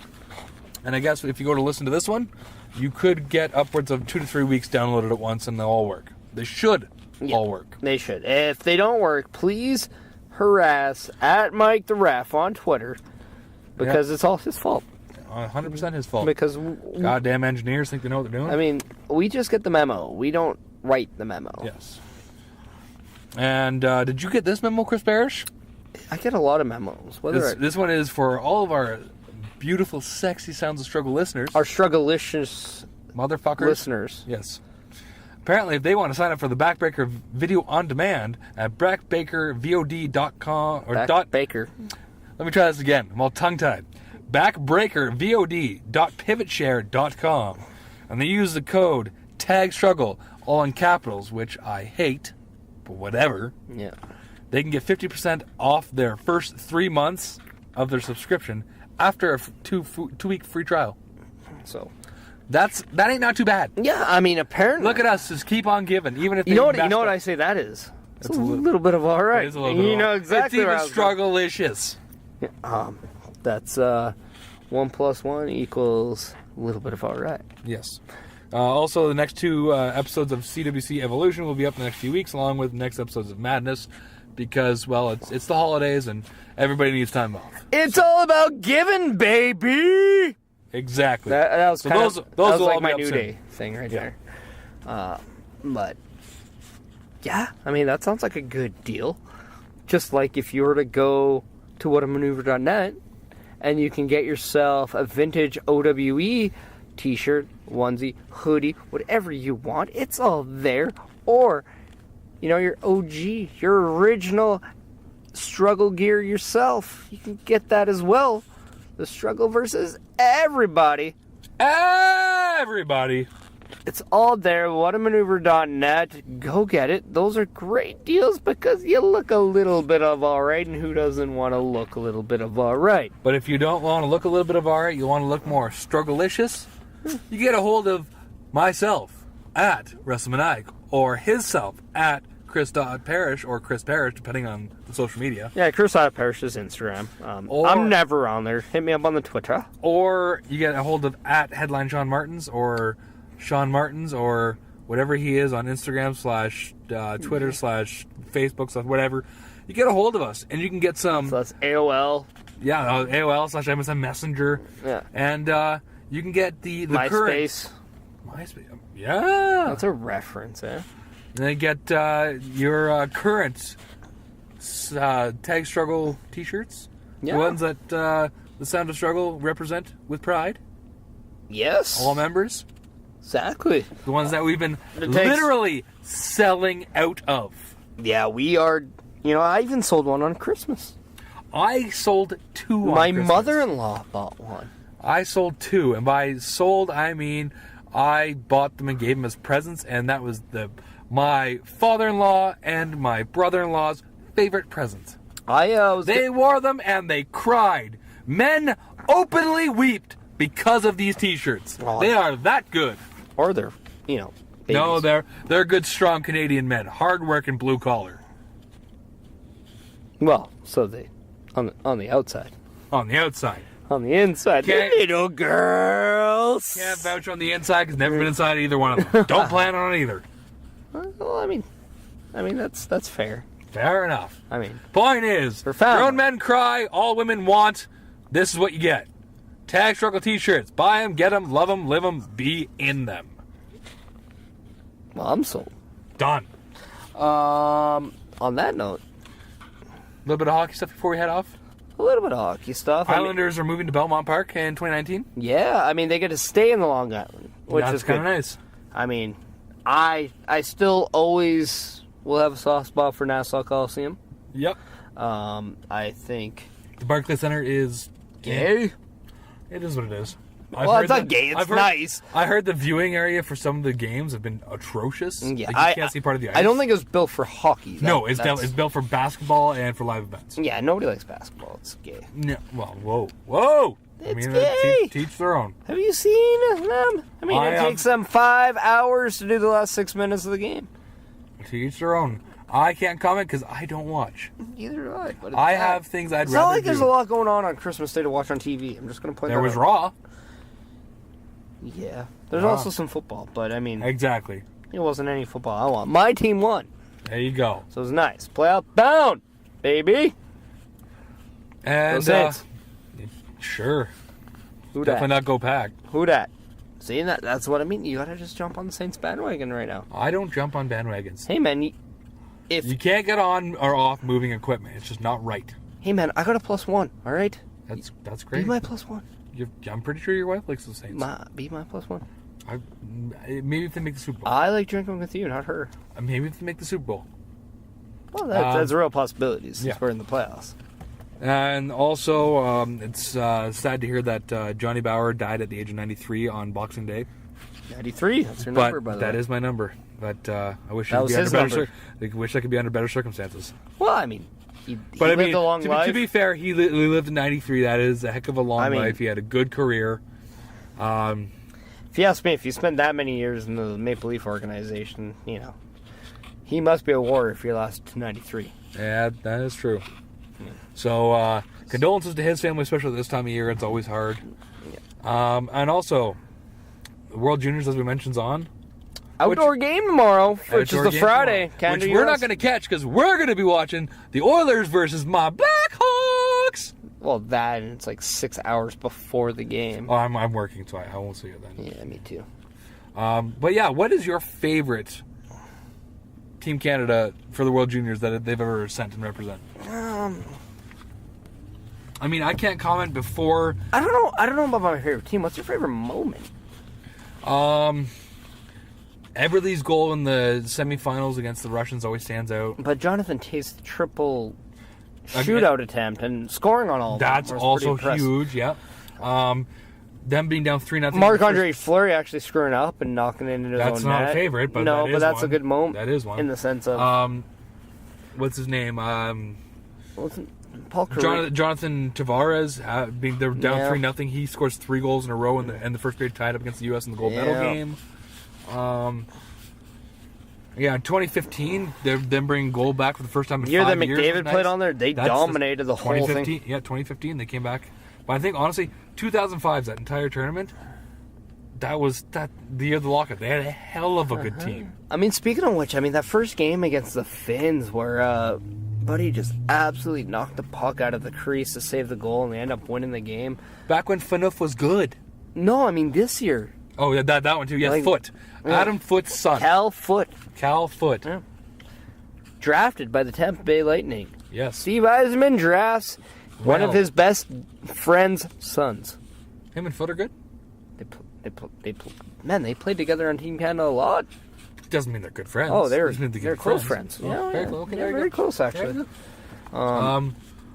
[SPEAKER 3] And I guess if you go to listen to this one, you could get upwards of 2 to 3 weeks downloaded at once, and they'll all work. They should all work.
[SPEAKER 2] They should. If they don't work, please harass at Mike the Ref on Twitter, because it's all his fault.
[SPEAKER 3] 100% his fault.
[SPEAKER 2] Because
[SPEAKER 3] goddamn engineers think they know what they're doing.
[SPEAKER 2] I mean, we just get the memo. We don't write the memo.
[SPEAKER 3] Yes. And did you get this memo, Chris Parrish?
[SPEAKER 2] I get a lot of memos.
[SPEAKER 3] This one is for all of our beautiful, sexy Sounds of Struggle listeners.
[SPEAKER 2] Our strugglicious
[SPEAKER 3] motherfuckers.
[SPEAKER 2] Listeners.
[SPEAKER 3] Yes. Apparently, if they want to sign up for the Backbreaker video on demand at backbreakervod.com or
[SPEAKER 2] Backbreaker.
[SPEAKER 3] Let me try this again. I'm all tongue-tied. Backbreakervod.pivotshare.com, and they use the code TAGSTRUGGLE, all in capitals, which I hate, but whatever.
[SPEAKER 2] Yeah.
[SPEAKER 3] They can get 50% off their first 3 months of their subscription after a 2-week free trial.
[SPEAKER 2] So
[SPEAKER 3] that ain't not too bad.
[SPEAKER 2] Yeah, I mean, apparently.
[SPEAKER 3] Look at us, just keep on giving, even if they
[SPEAKER 2] you know what I say that is. It's a little bit of all right.
[SPEAKER 3] It is a little bit
[SPEAKER 2] you
[SPEAKER 3] of
[SPEAKER 2] know
[SPEAKER 3] all.
[SPEAKER 2] exactly.
[SPEAKER 3] It's even struggle-licious.
[SPEAKER 2] That's 1 + 1 equals a little bit of all right.
[SPEAKER 3] Yes. Also, the next 2 episodes of CWC Evolution will be up in the next few weeks, along with the next episodes of Madness, because, well, it's the holidays and everybody needs time off.
[SPEAKER 2] It's all about giving, baby.
[SPEAKER 3] Exactly.
[SPEAKER 2] That was
[SPEAKER 3] so
[SPEAKER 2] kind
[SPEAKER 3] those
[SPEAKER 2] of
[SPEAKER 3] will
[SPEAKER 2] like
[SPEAKER 3] all
[SPEAKER 2] my
[SPEAKER 3] be
[SPEAKER 2] New
[SPEAKER 3] up
[SPEAKER 2] Day
[SPEAKER 3] soon.
[SPEAKER 2] thing right there. But yeah, I mean, that sounds like a good deal. Just like if you were to go to whatamaneuver.net and you can get yourself a vintage OWE t-shirt, onesie, hoodie, whatever you want, it's all there. Or, you know, your OG, your original struggle gear yourself, you can get that as well. The struggle versus everybody.
[SPEAKER 3] Everybody.
[SPEAKER 2] It's all there. Whatamaneuver.net. Go get it. Those are great deals because you look a little bit of alright, and who doesn't want to look a little bit of alright?
[SPEAKER 3] But if you don't want to look a little bit of alright, you want to look more struggle-licious, you get a hold of myself at WrestleManiac, or his self at Chris.Parrish or Chris Parrish, depending on the social media.
[SPEAKER 2] Yeah, Chris Parrish's Instagram. I'm never on there. Hit me up on the Twitter.
[SPEAKER 3] Or you get a hold of at Headline Shaun Martens or Shaun Martens or whatever he is on Instagram / Twitter / Facebook / whatever. You get a hold of us and you can get some.
[SPEAKER 2] So that's AOL.
[SPEAKER 3] Yeah, AOL / MSN Messenger.
[SPEAKER 2] Yeah.
[SPEAKER 3] And you can get the
[SPEAKER 2] MySpace.
[SPEAKER 3] MySpace. Yeah.
[SPEAKER 2] That's a reference, eh?
[SPEAKER 3] And then get your current Tag Struggle t-shirts.
[SPEAKER 2] Yeah.
[SPEAKER 3] The ones that the Sound of Struggle represent with pride.
[SPEAKER 2] Yes.
[SPEAKER 3] All members.
[SPEAKER 2] Exactly.
[SPEAKER 3] The ones that we've been literally selling out of.
[SPEAKER 2] Yeah, we are. You know, I even sold one on Christmas.
[SPEAKER 3] I sold 2 on
[SPEAKER 2] My
[SPEAKER 3] Christmas.
[SPEAKER 2] mother-in-law bought one.
[SPEAKER 3] I sold 2. And by sold, I mean I bought them and gave them as presents. And that was my father-in-law and my brother-in-law's favorite present. They wore them and they cried. Men openly wept because of these t-shirts.
[SPEAKER 2] Well,
[SPEAKER 3] they are that good.
[SPEAKER 2] Or they're, you know, babies.
[SPEAKER 3] No, they're good, strong Canadian men. Hard work and blue collar.
[SPEAKER 2] Well, so they on the outside.
[SPEAKER 3] On the outside.
[SPEAKER 2] On the inside, they're little girls.
[SPEAKER 3] Can't vouch on the inside because never been inside either one of them. Don't plan on it either.
[SPEAKER 2] Well, I mean that's fair.
[SPEAKER 3] Fair enough.
[SPEAKER 2] I mean,
[SPEAKER 3] point is, grown men cry, all women want. This is what you get. Tag Struggle t-shirts. Buy them, get them, love them, live them, be in them.
[SPEAKER 2] Well, I'm sold.
[SPEAKER 3] Done.
[SPEAKER 2] On that note,
[SPEAKER 3] a little bit of hockey stuff before we head off.
[SPEAKER 2] A little bit of hockey stuff.
[SPEAKER 3] Islanders are moving to Belmont Park in 2019.
[SPEAKER 2] Yeah, I mean they get to stay in the Long Island, which is
[SPEAKER 3] kind of nice.
[SPEAKER 2] I mean, I still always will have a soft spot for Nassau Coliseum.
[SPEAKER 3] Yep.
[SPEAKER 2] I think
[SPEAKER 3] the Barclays Center is
[SPEAKER 2] gay.
[SPEAKER 3] It is what it is.
[SPEAKER 2] Well, it's not gay. It's nice.
[SPEAKER 3] I heard the viewing area for some of the games have been atrocious.
[SPEAKER 2] Yeah,
[SPEAKER 3] like you can't see part of the ice.
[SPEAKER 2] I don't think it was built for hockey.
[SPEAKER 3] It's built for basketball and for live events.
[SPEAKER 2] Yeah, nobody likes basketball. It's gay.
[SPEAKER 3] No, well, whoa!
[SPEAKER 2] It's gay.
[SPEAKER 3] Teach their own.
[SPEAKER 2] Have you seen them? I mean, it takes them 5 hours to do the last 6 minutes of the game.
[SPEAKER 3] To each their own. I can't comment because I don't watch.
[SPEAKER 2] Neither do I. But
[SPEAKER 3] I have things I'd
[SPEAKER 2] it's
[SPEAKER 3] rather
[SPEAKER 2] not like
[SPEAKER 3] do.
[SPEAKER 2] there's a lot going on Christmas Day to watch on TV. I'm just going to point
[SPEAKER 3] There
[SPEAKER 2] that
[SPEAKER 3] was
[SPEAKER 2] out.
[SPEAKER 3] Raw.
[SPEAKER 2] Yeah. There's also some football, but I mean,
[SPEAKER 3] Exactly.
[SPEAKER 2] it wasn't any football I want. My team won,
[SPEAKER 3] There you go.
[SPEAKER 2] so it was nice. Playoff bound, baby.
[SPEAKER 3] And
[SPEAKER 2] Go Saints.
[SPEAKER 3] Sure.
[SPEAKER 2] Who
[SPEAKER 3] Definitely
[SPEAKER 2] dat?
[SPEAKER 3] not go Pack.
[SPEAKER 2] Who dat? See, that's what I mean. You gotta just jump on the Saints bandwagon right now.
[SPEAKER 3] I don't jump on bandwagons.
[SPEAKER 2] Hey man, if
[SPEAKER 3] You can't get on or off moving equipment. It's just not right.
[SPEAKER 2] hey man, I got a +1. All right,
[SPEAKER 3] That's
[SPEAKER 2] be
[SPEAKER 3] great.
[SPEAKER 2] my +1.
[SPEAKER 3] I'm pretty sure your wife likes the Saints.
[SPEAKER 2] Be my +1.
[SPEAKER 3] Maybe if they make the Super Bowl.
[SPEAKER 2] I like drinking with you, not her.
[SPEAKER 3] Maybe if they make the Super Bowl.
[SPEAKER 2] Well, that's a real possibility since
[SPEAKER 3] yeah.
[SPEAKER 2] we're in the playoffs.
[SPEAKER 3] And also, it's sad to hear that Johnny Bauer died at the age of 93 on Boxing Day.
[SPEAKER 2] 93. That's your number, by
[SPEAKER 3] But
[SPEAKER 2] the
[SPEAKER 3] that
[SPEAKER 2] way.
[SPEAKER 3] is my number. But I wish
[SPEAKER 2] That
[SPEAKER 3] I
[SPEAKER 2] was
[SPEAKER 3] could be
[SPEAKER 2] his
[SPEAKER 3] under better.
[SPEAKER 2] number.
[SPEAKER 3] I wish I could be under better circumstances.
[SPEAKER 2] Well, I mean, he
[SPEAKER 3] But I
[SPEAKER 2] lived
[SPEAKER 3] mean,
[SPEAKER 2] a long life.
[SPEAKER 3] to be fair, he lived in 93. That is a heck of a long life. He had a good career.
[SPEAKER 2] If you ask me, if you spend that many years in the Maple Leaf organization, you know, he must be a warrior if he lasts to 93.
[SPEAKER 3] Yeah, that is true. So, condolences to his family, especially this time of year. It's always hard. And also, the World Juniors, as we mentioned, is on.
[SPEAKER 2] Outdoor game tomorrow, which is the Friday.
[SPEAKER 3] Which we're not going to catch because we're going to be watching the Oilers versus my Blackhawks.
[SPEAKER 2] Well, that, and it's like 6 hours before the game.
[SPEAKER 3] Oh, I'm working, so I won't see it then.
[SPEAKER 2] Yeah, me too.
[SPEAKER 3] But yeah, what is your favorite Team Canada for the World Juniors that they've ever sent and represent? I mean, I can't comment before.
[SPEAKER 2] I don't know about my favorite team. What's your favorite moment?
[SPEAKER 3] Eberle's goal in the semifinals against the Russians always stands out.
[SPEAKER 2] But Jonathan Tate's triple shootout attempt and scoring on all of them.
[SPEAKER 3] That's
[SPEAKER 2] was
[SPEAKER 3] also
[SPEAKER 2] pretty impressive.
[SPEAKER 3] huge, yeah. Them being down 3-0.
[SPEAKER 2] Marc-Andre Fleury actually screwing up and knocking it into his own net.
[SPEAKER 3] That's not a favorite, but
[SPEAKER 2] no,
[SPEAKER 3] that
[SPEAKER 2] but
[SPEAKER 3] is
[SPEAKER 2] that's
[SPEAKER 3] one.
[SPEAKER 2] a good moment.
[SPEAKER 3] That is one.
[SPEAKER 2] In the sense of
[SPEAKER 3] what's his name?
[SPEAKER 2] Paul Carey.
[SPEAKER 3] Jonathan Tavares. They're down
[SPEAKER 2] Yeah.
[SPEAKER 3] 3-0. He scores 3 goals in a row in the first period, tied up against the U.S. in the gold medal game. Yeah, in 2015, them bringing gold back for the first time in 5
[SPEAKER 2] year
[SPEAKER 3] years.
[SPEAKER 2] that McDavid played on there, they dominated the whole thing.
[SPEAKER 3] Yeah, 2015, they came back. But I think, honestly, 2005, that entire tournament, that was the year of the lockout. They had a hell of a good team.
[SPEAKER 2] I mean, speaking of which, I mean, that first game against the Finns where Buddy just absolutely knocked the puck out of the crease to save the goal, and they end up winning the game.
[SPEAKER 3] Back when Phaneuf was good.
[SPEAKER 2] No, I mean, this year.
[SPEAKER 3] Oh, yeah, that one too. Yeah,
[SPEAKER 2] Like,
[SPEAKER 3] Foote.
[SPEAKER 2] yeah.
[SPEAKER 3] Adam Foote's son.
[SPEAKER 2] Cal Foote.
[SPEAKER 3] Cal Foote.
[SPEAKER 2] Yeah. Drafted by the Tampa Bay Lightning.
[SPEAKER 3] Yes.
[SPEAKER 2] Steve Eisenman drafts one of his best friend's sons.
[SPEAKER 3] Him and Foote are good?
[SPEAKER 2] They played together on Team Canada a lot.
[SPEAKER 3] Doesn't mean they're good friends.
[SPEAKER 2] Oh, they're
[SPEAKER 3] Doesn't mean they're good
[SPEAKER 2] close friends.
[SPEAKER 3] Oh,
[SPEAKER 2] Yeah,
[SPEAKER 3] very
[SPEAKER 2] yeah.
[SPEAKER 3] close. Okay,
[SPEAKER 2] They're very close, actually.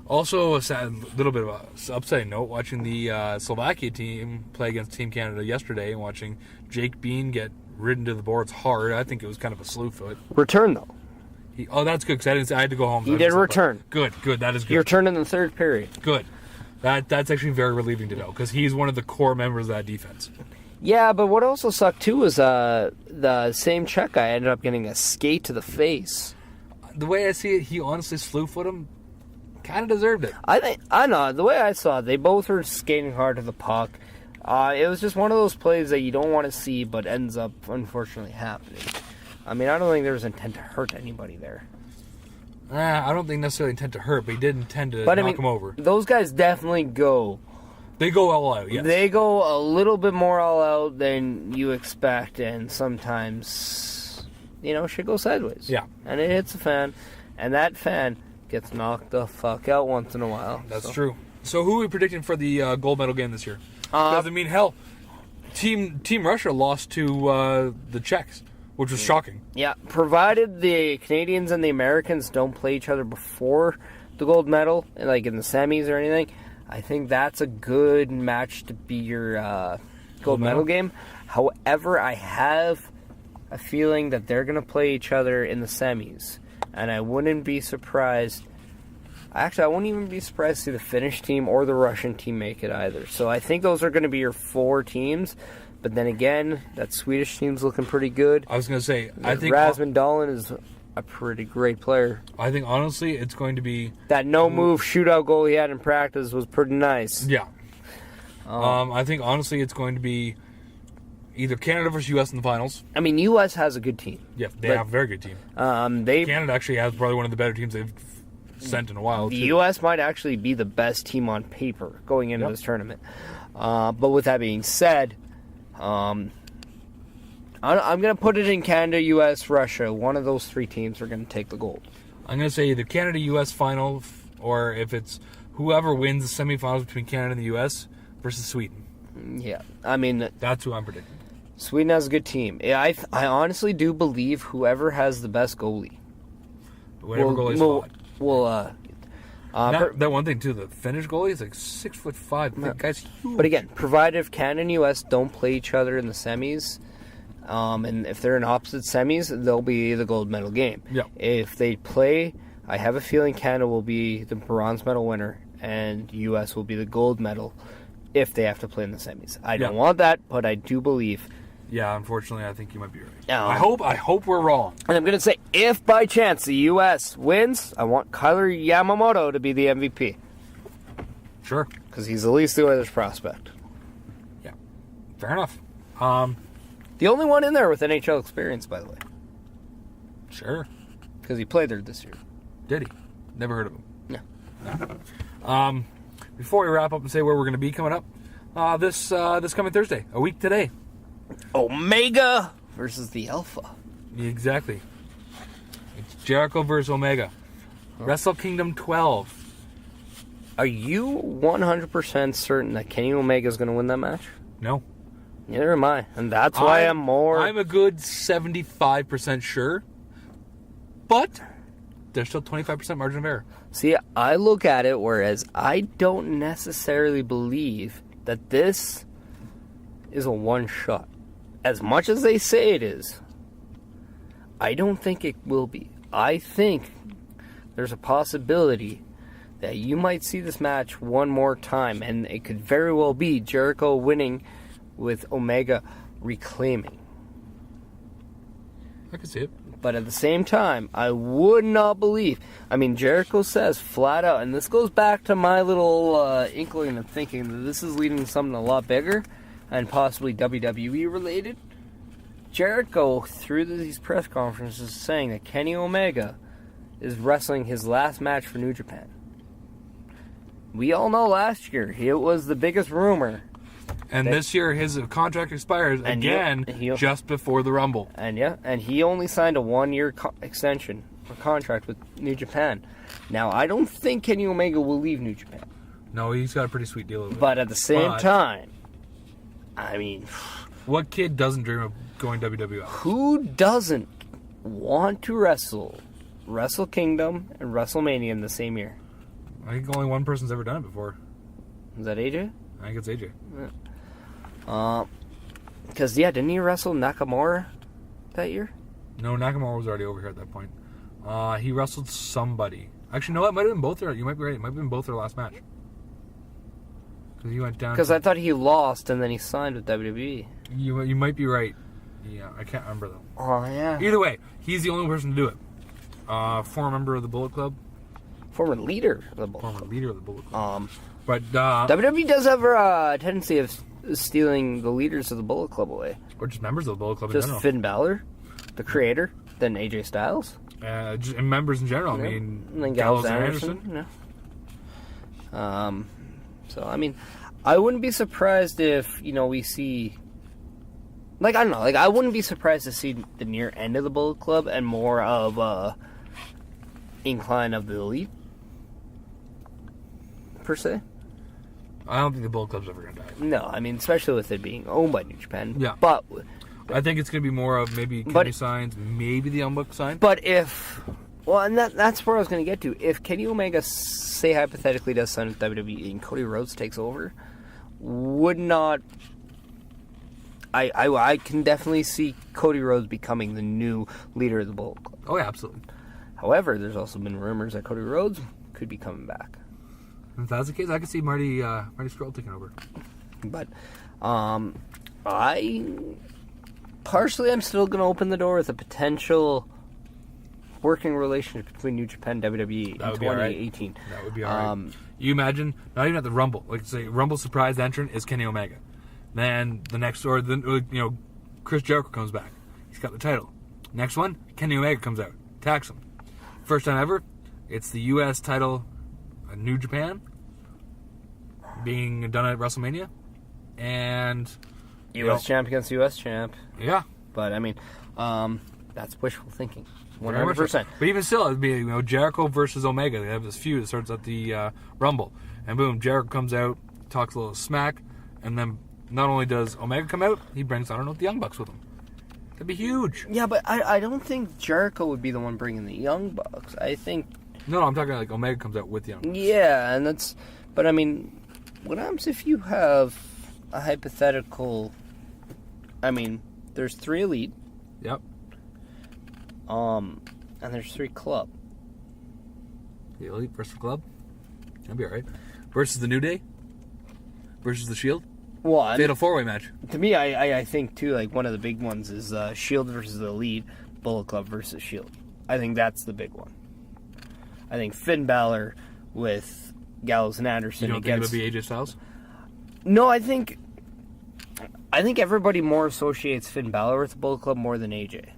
[SPEAKER 3] Also, a little bit of a upsetting note, watching the Slovakia team play against Team Canada yesterday and watching Jake Bean get ridden to the boards hard. I think it was kind of a slew foot.
[SPEAKER 2] Return, though.
[SPEAKER 3] That's good, because I had to go home.
[SPEAKER 2] He did return.
[SPEAKER 3] Good. That is good.
[SPEAKER 2] He returned in the third period.
[SPEAKER 3] Good. That's actually very relieving to know, because he's one of the core members of that defense.
[SPEAKER 2] Yeah, but what also sucked, too, was the same Czech guy ended up getting a skate to the face.
[SPEAKER 3] The way I see it, he honestly slew foot him. Kind of deserved it.
[SPEAKER 2] I know. The way I saw it, they both were skating hard to the puck. It was just one of those plays that you don't want to see, but ends up, unfortunately, happening. I mean, I don't think there was intent to hurt anybody there.
[SPEAKER 3] I don't think necessarily intent to hurt, but he did intend to knock him over.
[SPEAKER 2] Those guys definitely go.
[SPEAKER 3] They go all out, yes.
[SPEAKER 2] They go a little bit more all out than you expect, and sometimes, shit goes sideways.
[SPEAKER 3] Yeah.
[SPEAKER 2] And it hits a fan, and that fan gets knocked the fuck out once in a while.
[SPEAKER 3] That's true. So who are we predicting for the gold medal game this year? Because, hell, Team Russia lost to the Czechs, which was shocking.
[SPEAKER 2] Yeah, provided the Canadians and the Americans don't play each other before the gold medal, like in the semis or anything, I think that's a good match to be your gold medal game. However, I have a feeling that they're going to play each other in the semis. And I wouldn't be surprised. Actually, I wouldn't even be surprised to see the Finnish team or the Russian team make it either. So I think those are going to be your 4 teams. But then again, that Swedish team's looking pretty good.
[SPEAKER 3] I was going to say, I think
[SPEAKER 2] Rasmus Dahlin is a pretty great player.
[SPEAKER 3] I think, honestly, it's going to be...
[SPEAKER 2] That no-move shootout goal he had in practice was pretty nice.
[SPEAKER 3] Yeah. I think, honestly, it's going to be either Canada versus U.S. in the finals.
[SPEAKER 2] I mean, U.S. has a good team.
[SPEAKER 3] Yeah, they have a very good team. Canada actually has probably one of the better teams they've sent in a while.
[SPEAKER 2] The U.S. might actually be the best team on paper going into this tournament. But with that being said, I'm going to put it in Canada, U.S., Russia. One of those three teams are going to take the gold.
[SPEAKER 3] I'm going to say either Canada, U.S. final, or if it's whoever wins the semifinals between Canada and the U.S. versus Sweden.
[SPEAKER 2] Yeah, I mean...
[SPEAKER 3] That's who I'm predicting.
[SPEAKER 2] Sweden has a good team. I honestly do believe whoever has the best goalie.
[SPEAKER 3] Whatever goalie's hot.
[SPEAKER 2] Will
[SPEAKER 3] that one thing, too, the Finnish goalie is like 6'5". That guy's huge.
[SPEAKER 2] But again, provided if Canada and U.S. don't play each other in the semis, and if they're in opposite semis, they'll be the gold medal game.
[SPEAKER 3] Yeah.
[SPEAKER 2] If they play, I have a feeling Canada will be the bronze medal winner, and U.S. will be the gold medal if they have to play in the semis. I don't want that, but I do believe.
[SPEAKER 3] Yeah, unfortunately, I think you might be right.
[SPEAKER 2] I
[SPEAKER 3] hope we're wrong.
[SPEAKER 2] And I'm going to say, if by chance the U.S. wins, I want Kyler Yamamoto to be the MVP.
[SPEAKER 3] Sure.
[SPEAKER 2] Because he's the least the Oilers prospect.
[SPEAKER 3] Yeah. Fair enough.
[SPEAKER 2] The only one in there with NHL experience, by the way.
[SPEAKER 3] Sure.
[SPEAKER 2] Because he played there this year.
[SPEAKER 3] Did he? Never heard of him.
[SPEAKER 2] No.
[SPEAKER 3] Before we wrap up and say where we're going to be coming up, this coming Thursday, a week today.
[SPEAKER 2] Omega versus the Alpha.
[SPEAKER 3] Exactly. It's Jericho versus Omega. Wrestle Kingdom 12.
[SPEAKER 2] Are you 100% certain that Kenny Omega is going to win that match?
[SPEAKER 3] No.
[SPEAKER 2] Neither am I. And that's why I'm
[SPEAKER 3] a good 75% sure. But there's still 25% margin of error.
[SPEAKER 2] See, I look at it whereas I don't necessarily believe that this is a one-shot. As much as they say it is, I don't think it will be. I think there's a possibility that you might see this match one more time, and it could very well be Jericho winning with Omega reclaiming.
[SPEAKER 3] I can see it.
[SPEAKER 2] But at the same time, I would not believe. I mean, Jericho says flat out, and this goes back to my little inkling of thinking that this is leading to something a lot bigger and possibly WWE related. Jericho, through these press conferences, is saying that Kenny Omega is wrestling his last match for New Japan. We all know last year it was the biggest rumor.
[SPEAKER 3] And this year his contract expires again just before the Rumble.
[SPEAKER 2] And he only signed a 1-year extension for contract with New Japan. Now, I don't think Kenny Omega will leave New Japan.
[SPEAKER 3] No, he's got a pretty sweet deal with it.
[SPEAKER 2] But at the same time, I mean...
[SPEAKER 3] What kid doesn't dream of going WWF?
[SPEAKER 2] Who doesn't want to wrestle Wrestle Kingdom and WrestleMania in the same year?
[SPEAKER 3] I think only one person's ever done it before.
[SPEAKER 2] Is that AJ?
[SPEAKER 3] I think it's AJ.
[SPEAKER 2] Because, didn't he wrestle Nakamura that year?
[SPEAKER 3] No, Nakamura was already over here at that point. He wrestled somebody. Actually, no, it might have been both their... You might be right. It might have been both their last match. Because he went down...
[SPEAKER 2] Because I thought he lost and then he signed with WWE.
[SPEAKER 3] You might be right. Yeah, I can't remember, though.
[SPEAKER 2] Oh, yeah.
[SPEAKER 3] Either way, he's the only person to do it. Former member of the Bullet Club.
[SPEAKER 2] Former leader of the Bullet Club.
[SPEAKER 3] Former leader of the Bullet Club. But
[SPEAKER 2] WWE does have a tendency of stealing the leaders of the Bullet Club away.
[SPEAKER 3] Or just members of the Bullet Club in general.
[SPEAKER 2] Just Finn Balor, the creator, then AJ Styles.
[SPEAKER 3] Just members in general.
[SPEAKER 2] Yeah.
[SPEAKER 3] I mean,
[SPEAKER 2] and then Gallows Anderson. Yeah. So, I mean, I wouldn't be surprised if, we see... I don't know. I wouldn't be surprised to see the near end of the Bullet Club and more of incline of the Elite, per se.
[SPEAKER 3] I don't think the Bullet Club's ever going to die.
[SPEAKER 2] No, I mean, especially with it being owned by New Japan.
[SPEAKER 3] Yeah.
[SPEAKER 2] But...
[SPEAKER 3] I think it's going to be more of maybe Kenny signs, maybe the Young Bucks sign.
[SPEAKER 2] But if... Well, and that's where I was going to get to. If Kenny Omega, say hypothetically, does sign with WWE and Cody Rhodes takes over, would not... I can definitely see Cody Rhodes becoming the new leader of the Bullet Club.
[SPEAKER 3] Oh, yeah, absolutely.
[SPEAKER 2] However, there's also been rumors that Cody Rhodes could be coming back.
[SPEAKER 3] If that's the case, I could see Marty Scurll taking over.
[SPEAKER 2] But, partially, I'm still going to open the door with a potential working relationship between New Japan and WWE in
[SPEAKER 3] That would be all right.
[SPEAKER 2] 2018.
[SPEAKER 3] That would be all right. You imagine, not even at the Rumble, like say Rumble surprise entrant is Kenny Omega. Then the next, or Chris Jericho comes back. He's got the title. Next one, Kenny Omega comes out, attacks him. First time ever, it's the U.S. title, New Japan, being done at WrestleMania, and
[SPEAKER 2] U.S. champ against U.S. champ.
[SPEAKER 3] Yeah,
[SPEAKER 2] But I mean, that's wishful thinking.
[SPEAKER 3] very much so.
[SPEAKER 2] 100%.
[SPEAKER 3] But even still, it'd be Jericho versus Omega. They have this feud that starts at the Rumble, and boom, Jericho comes out, talks a little smack, and then not only does Omega come out, he brings the Young Bucks with him. That'd be huge.
[SPEAKER 2] Yeah, but I don't think Jericho would be the one bringing the Young Bucks. I think...
[SPEAKER 3] No, I'm talking like Omega comes out with the Young Bucks.
[SPEAKER 2] Yeah, and that's... But I mean, what happens if you have a hypothetical... I mean, there's 3 Elite.
[SPEAKER 3] Yep.
[SPEAKER 2] And there's 3 Club.
[SPEAKER 3] The Elite versus the Club. That'd be alright. Versus the New Day. Versus the Shield.
[SPEAKER 2] Well,
[SPEAKER 3] Fatal 4-way match.
[SPEAKER 2] to me, I think, too, like, one of the big ones is Shield versus the Elite, Bullet Club versus Shield. I think that's the big one. I think Finn Balor with Gallows and Anderson
[SPEAKER 3] You don't think it
[SPEAKER 2] against...
[SPEAKER 3] would be AJ Styles?
[SPEAKER 2] No, I think everybody more associates Finn Balor with the Bullet Club more than AJ.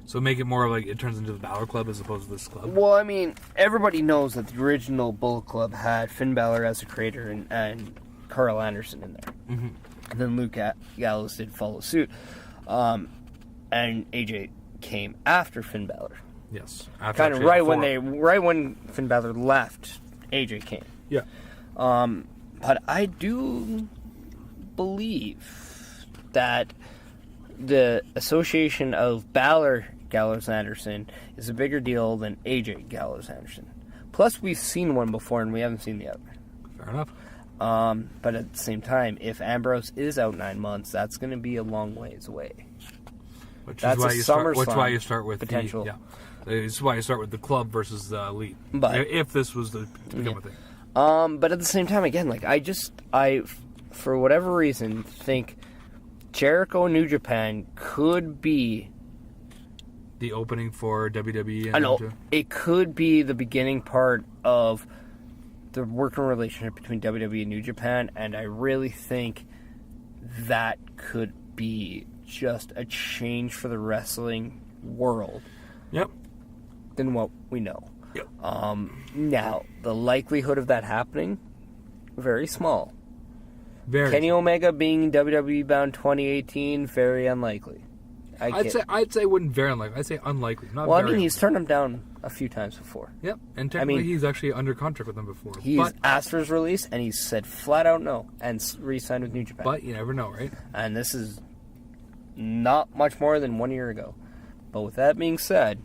[SPEAKER 3] So make it more like it turns into the Balor Club as opposed to this club.
[SPEAKER 2] Well, I mean, everybody knows that the original Bullet Club had Finn Balor as a creator and Carl Anderson in there.
[SPEAKER 3] Mm-hmm.
[SPEAKER 2] And then Luke Gallows did follow suit. And AJ came after Finn Balor.
[SPEAKER 3] Yes. After
[SPEAKER 2] Kind of
[SPEAKER 3] actually
[SPEAKER 2] right when Finn Balor left, AJ came.
[SPEAKER 3] Yeah.
[SPEAKER 2] But I do believe that the association of Balor Gallows Anderson is a bigger deal than AJ Gallows Anderson. Plus, we've seen one before and we haven't seen the other.
[SPEAKER 3] Fair enough.
[SPEAKER 2] But at the same time, if Ambrose is out 9 months, that's going to be a long ways away.
[SPEAKER 3] Which
[SPEAKER 2] That's
[SPEAKER 3] is why
[SPEAKER 2] a
[SPEAKER 3] you start. Which
[SPEAKER 2] SummerSlam
[SPEAKER 3] why you start with
[SPEAKER 2] potential.
[SPEAKER 3] This is why you start with the club versus the Elite.
[SPEAKER 2] But-
[SPEAKER 3] if this was to become a thing.
[SPEAKER 2] But at the same time, again, like I, for whatever reason, think Jericho and New Japan could be.
[SPEAKER 3] The opening for WWE. And
[SPEAKER 2] I know
[SPEAKER 3] them too.
[SPEAKER 2] it could be the beginning part of the working relationship between WWE and New Japan, and I really think that could be just a change for the wrestling world
[SPEAKER 3] Yep.
[SPEAKER 2] than what we know.
[SPEAKER 3] Yep.
[SPEAKER 2] Now, the likelihood of that happening, very small.
[SPEAKER 3] Very.
[SPEAKER 2] Kenny Omega being WWE bound 2018, very unlikely.
[SPEAKER 3] I'd say it wouldn't very unlikely. I'd say unlikely. Not
[SPEAKER 2] Well, I
[SPEAKER 3] very
[SPEAKER 2] mean, he's turned him down a few times before.
[SPEAKER 3] Yep. And technically,
[SPEAKER 2] mean-
[SPEAKER 3] he's actually under contract with them before.
[SPEAKER 2] He's
[SPEAKER 3] but
[SPEAKER 2] asked for his release, and he's said flat out no, and re-signed with New Japan.
[SPEAKER 3] you never know, right?
[SPEAKER 2] And this is not much more than 1 year ago. But with that being said,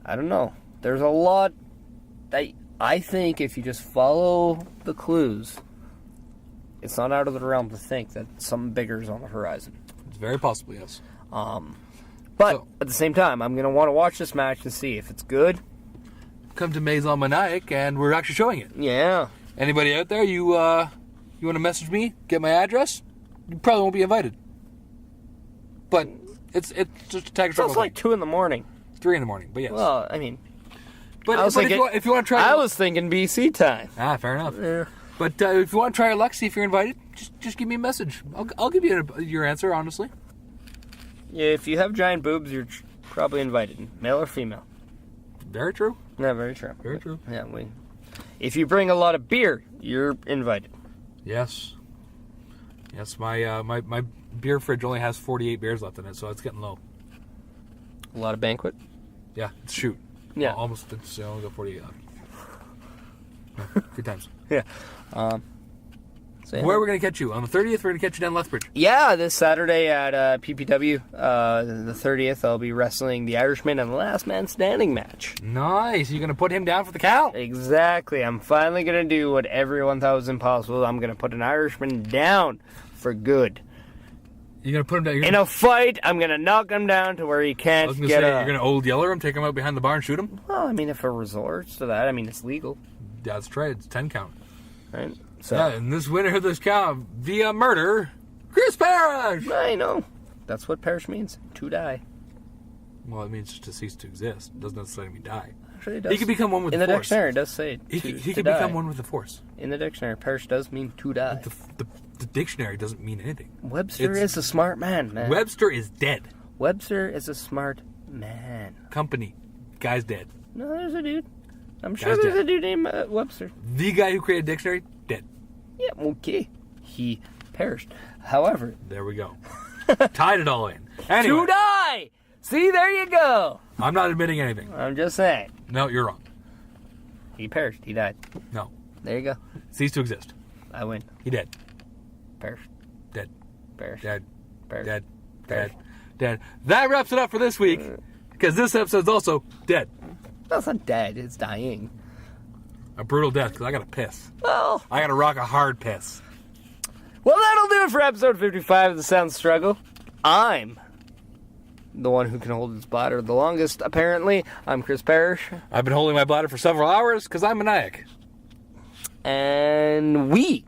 [SPEAKER 2] I don't know. There's a lot that I think if you just follow the clues, it's not out of the realm to think that something bigger is on the horizon.
[SPEAKER 3] It's very possible, yes.
[SPEAKER 2] But
[SPEAKER 3] So-
[SPEAKER 2] at the same time, I'm going to want to watch this match to see if it's good.
[SPEAKER 3] Come to Maison Maniac, and we're actually showing it.
[SPEAKER 2] Yeah.
[SPEAKER 3] Anybody out there, you want to message me, get my address? You probably won't be invited. But it's just a tag.
[SPEAKER 2] It's like 2 in the morning.
[SPEAKER 3] 3 in the morning, but yes.
[SPEAKER 2] Well, I mean,
[SPEAKER 3] but
[SPEAKER 2] I was thinking,
[SPEAKER 3] if you want to try,
[SPEAKER 2] I was thinking BC time.
[SPEAKER 3] fair enough.
[SPEAKER 2] Yeah.
[SPEAKER 3] But if you want to try your luck, see if you're invited, just give me a message. I'll give you your answer, honestly.
[SPEAKER 2] Yeah, if you have giant boobs, you're probably invited, male or female.
[SPEAKER 3] Very true.
[SPEAKER 2] Yeah, very true.
[SPEAKER 3] Very true.
[SPEAKER 2] Yeah, if you bring a lot of beer, you're invited.
[SPEAKER 3] Yes. Yes, my beer fridge only has 48 beers left in it, so it's getting low.
[SPEAKER 2] A lot of banquet.
[SPEAKER 3] Yeah, it's shoot.
[SPEAKER 2] Yeah.
[SPEAKER 3] Almost. It's only got 48 left. Yeah, good times.
[SPEAKER 2] Yeah. So yeah.
[SPEAKER 3] Where are we going to catch you? On the 30th, we're going to catch you down Lethbridge.
[SPEAKER 2] Yeah, this Saturday at PPW, the 30th, I'll be wrestling the Irishman in the Last Man Standing match.
[SPEAKER 3] Nice. You're going to put him down for the count.
[SPEAKER 2] Exactly. I'm finally going to do what everyone thought was impossible. I'm going to put an Irishman down for good.
[SPEAKER 3] You're going to put him down.
[SPEAKER 2] In a fight, I'm going to knock him down to where he
[SPEAKER 3] I
[SPEAKER 2] can't
[SPEAKER 3] was going to
[SPEAKER 2] get
[SPEAKER 3] say,
[SPEAKER 2] up.
[SPEAKER 3] you're going to old yeller him, take him out behind the bar and shoot him?
[SPEAKER 2] Well, I mean, if it resorts to that, I mean, it's legal,
[SPEAKER 3] That's right. It's 10 count.
[SPEAKER 2] right? So,
[SPEAKER 3] Yeah, and this winner of this count via murder, Chris Perish.
[SPEAKER 2] I know. That's what perish means. To die.
[SPEAKER 3] Well, it means to cease to exist. It doesn't necessarily mean die.
[SPEAKER 2] Actually, it does.
[SPEAKER 3] He could become one with
[SPEAKER 2] in
[SPEAKER 3] the
[SPEAKER 2] the
[SPEAKER 3] Force.
[SPEAKER 2] dictionary. It does say
[SPEAKER 3] He
[SPEAKER 2] to
[SPEAKER 3] could
[SPEAKER 2] die.
[SPEAKER 3] become one with the Force.
[SPEAKER 2] In the dictionary, perish does mean to die.
[SPEAKER 3] The dictionary doesn't mean anything.
[SPEAKER 2] Webster is a smart man.
[SPEAKER 3] Webster is dead.
[SPEAKER 2] Webster is a smart man.
[SPEAKER 3] Company. Guy's dead.
[SPEAKER 2] No, there's a dude. I'm sure
[SPEAKER 3] Guy's
[SPEAKER 2] there's
[SPEAKER 3] dead.
[SPEAKER 2] a dude named Webster.
[SPEAKER 3] The guy who created dictionary, dead.
[SPEAKER 2] Yeah, okay. He perished. However,
[SPEAKER 3] There we go. Tied it all in. Anyway,
[SPEAKER 2] to die! See, there you go.
[SPEAKER 3] I'm not admitting anything.
[SPEAKER 2] I'm just saying.
[SPEAKER 3] No, you're wrong.
[SPEAKER 2] He perished. He died.
[SPEAKER 3] No.
[SPEAKER 2] There you go.
[SPEAKER 3] Cease to exist.
[SPEAKER 2] I win.
[SPEAKER 3] He dead.
[SPEAKER 2] Perished.
[SPEAKER 3] Dead.
[SPEAKER 2] Perished.
[SPEAKER 3] Dead.
[SPEAKER 2] Perished.
[SPEAKER 3] Dead.
[SPEAKER 2] Perished.
[SPEAKER 3] Dead. Dead. That wraps it up for this week. Because this episode's also dead.
[SPEAKER 2] That's not dead. It's dying.
[SPEAKER 3] A brutal death, because I gotta piss.
[SPEAKER 2] Well,
[SPEAKER 3] I gotta rock a hard piss.
[SPEAKER 2] that'll do it for episode 55 of The Sound Struggle. I'm the one who can hold his bladder the longest, apparently. I'm Chris Perish.
[SPEAKER 3] I've been holding my bladder for several hours, because I'm maniac.
[SPEAKER 2] And we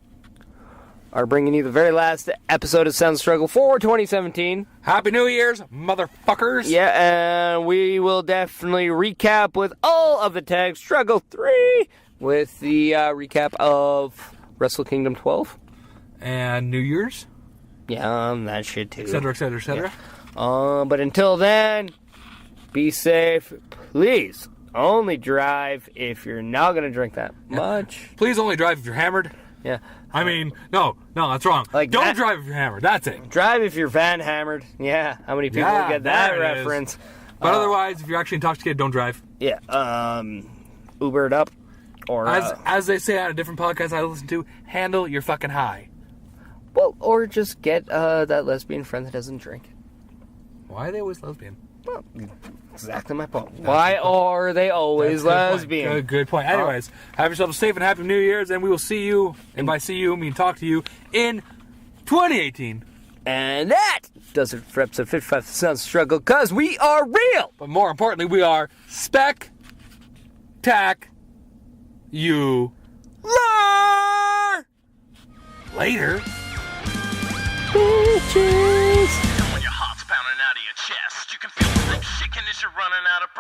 [SPEAKER 2] are bringing you the very last episode of Sound Struggle for 2017.
[SPEAKER 3] Happy New Year's, motherfuckers!
[SPEAKER 2] Yeah, and we will definitely recap with all of the tags. Struggle 3 with the recap of Wrestle Kingdom 12.
[SPEAKER 3] And New Year's,
[SPEAKER 2] Yeah, that shit too.
[SPEAKER 3] etc., etc., etc.
[SPEAKER 2] But until then, be safe. Please only drive if you're not going to drink that much.
[SPEAKER 3] Please only drive if you're hammered.
[SPEAKER 2] Yeah.
[SPEAKER 3] I mean, no, that's wrong.
[SPEAKER 2] Like
[SPEAKER 3] Don't
[SPEAKER 2] that-
[SPEAKER 3] drive if you're hammered. That's it.
[SPEAKER 2] Drive if you're van hammered. Yeah, how many people
[SPEAKER 3] Yeah,
[SPEAKER 2] get that
[SPEAKER 3] there it is.
[SPEAKER 2] reference?
[SPEAKER 3] But otherwise, if you're actually intoxicated, don't drive.
[SPEAKER 2] Yeah, Uber it up. Or,
[SPEAKER 3] As they say on a different podcast I listen to, handle your fucking high.
[SPEAKER 2] well, or just get that lesbian friend that doesn't drink.
[SPEAKER 3] Why are they always lesbian?
[SPEAKER 2] Well, exactly my point. Why are they always
[SPEAKER 3] That's a good
[SPEAKER 2] lesbian?
[SPEAKER 3] point. Good point. Anyways, have yourself a safe and happy New Year's, and we will see you, and by see you, I mean talk to you, in 2018.
[SPEAKER 2] And that does it for episode 55 of The Sound Struggle, because we are real!
[SPEAKER 3] But more importantly, we are you later.
[SPEAKER 2] Bitches!
[SPEAKER 1] When your heart's pounding out of your chest, you can feel the thing shaking as you're running out of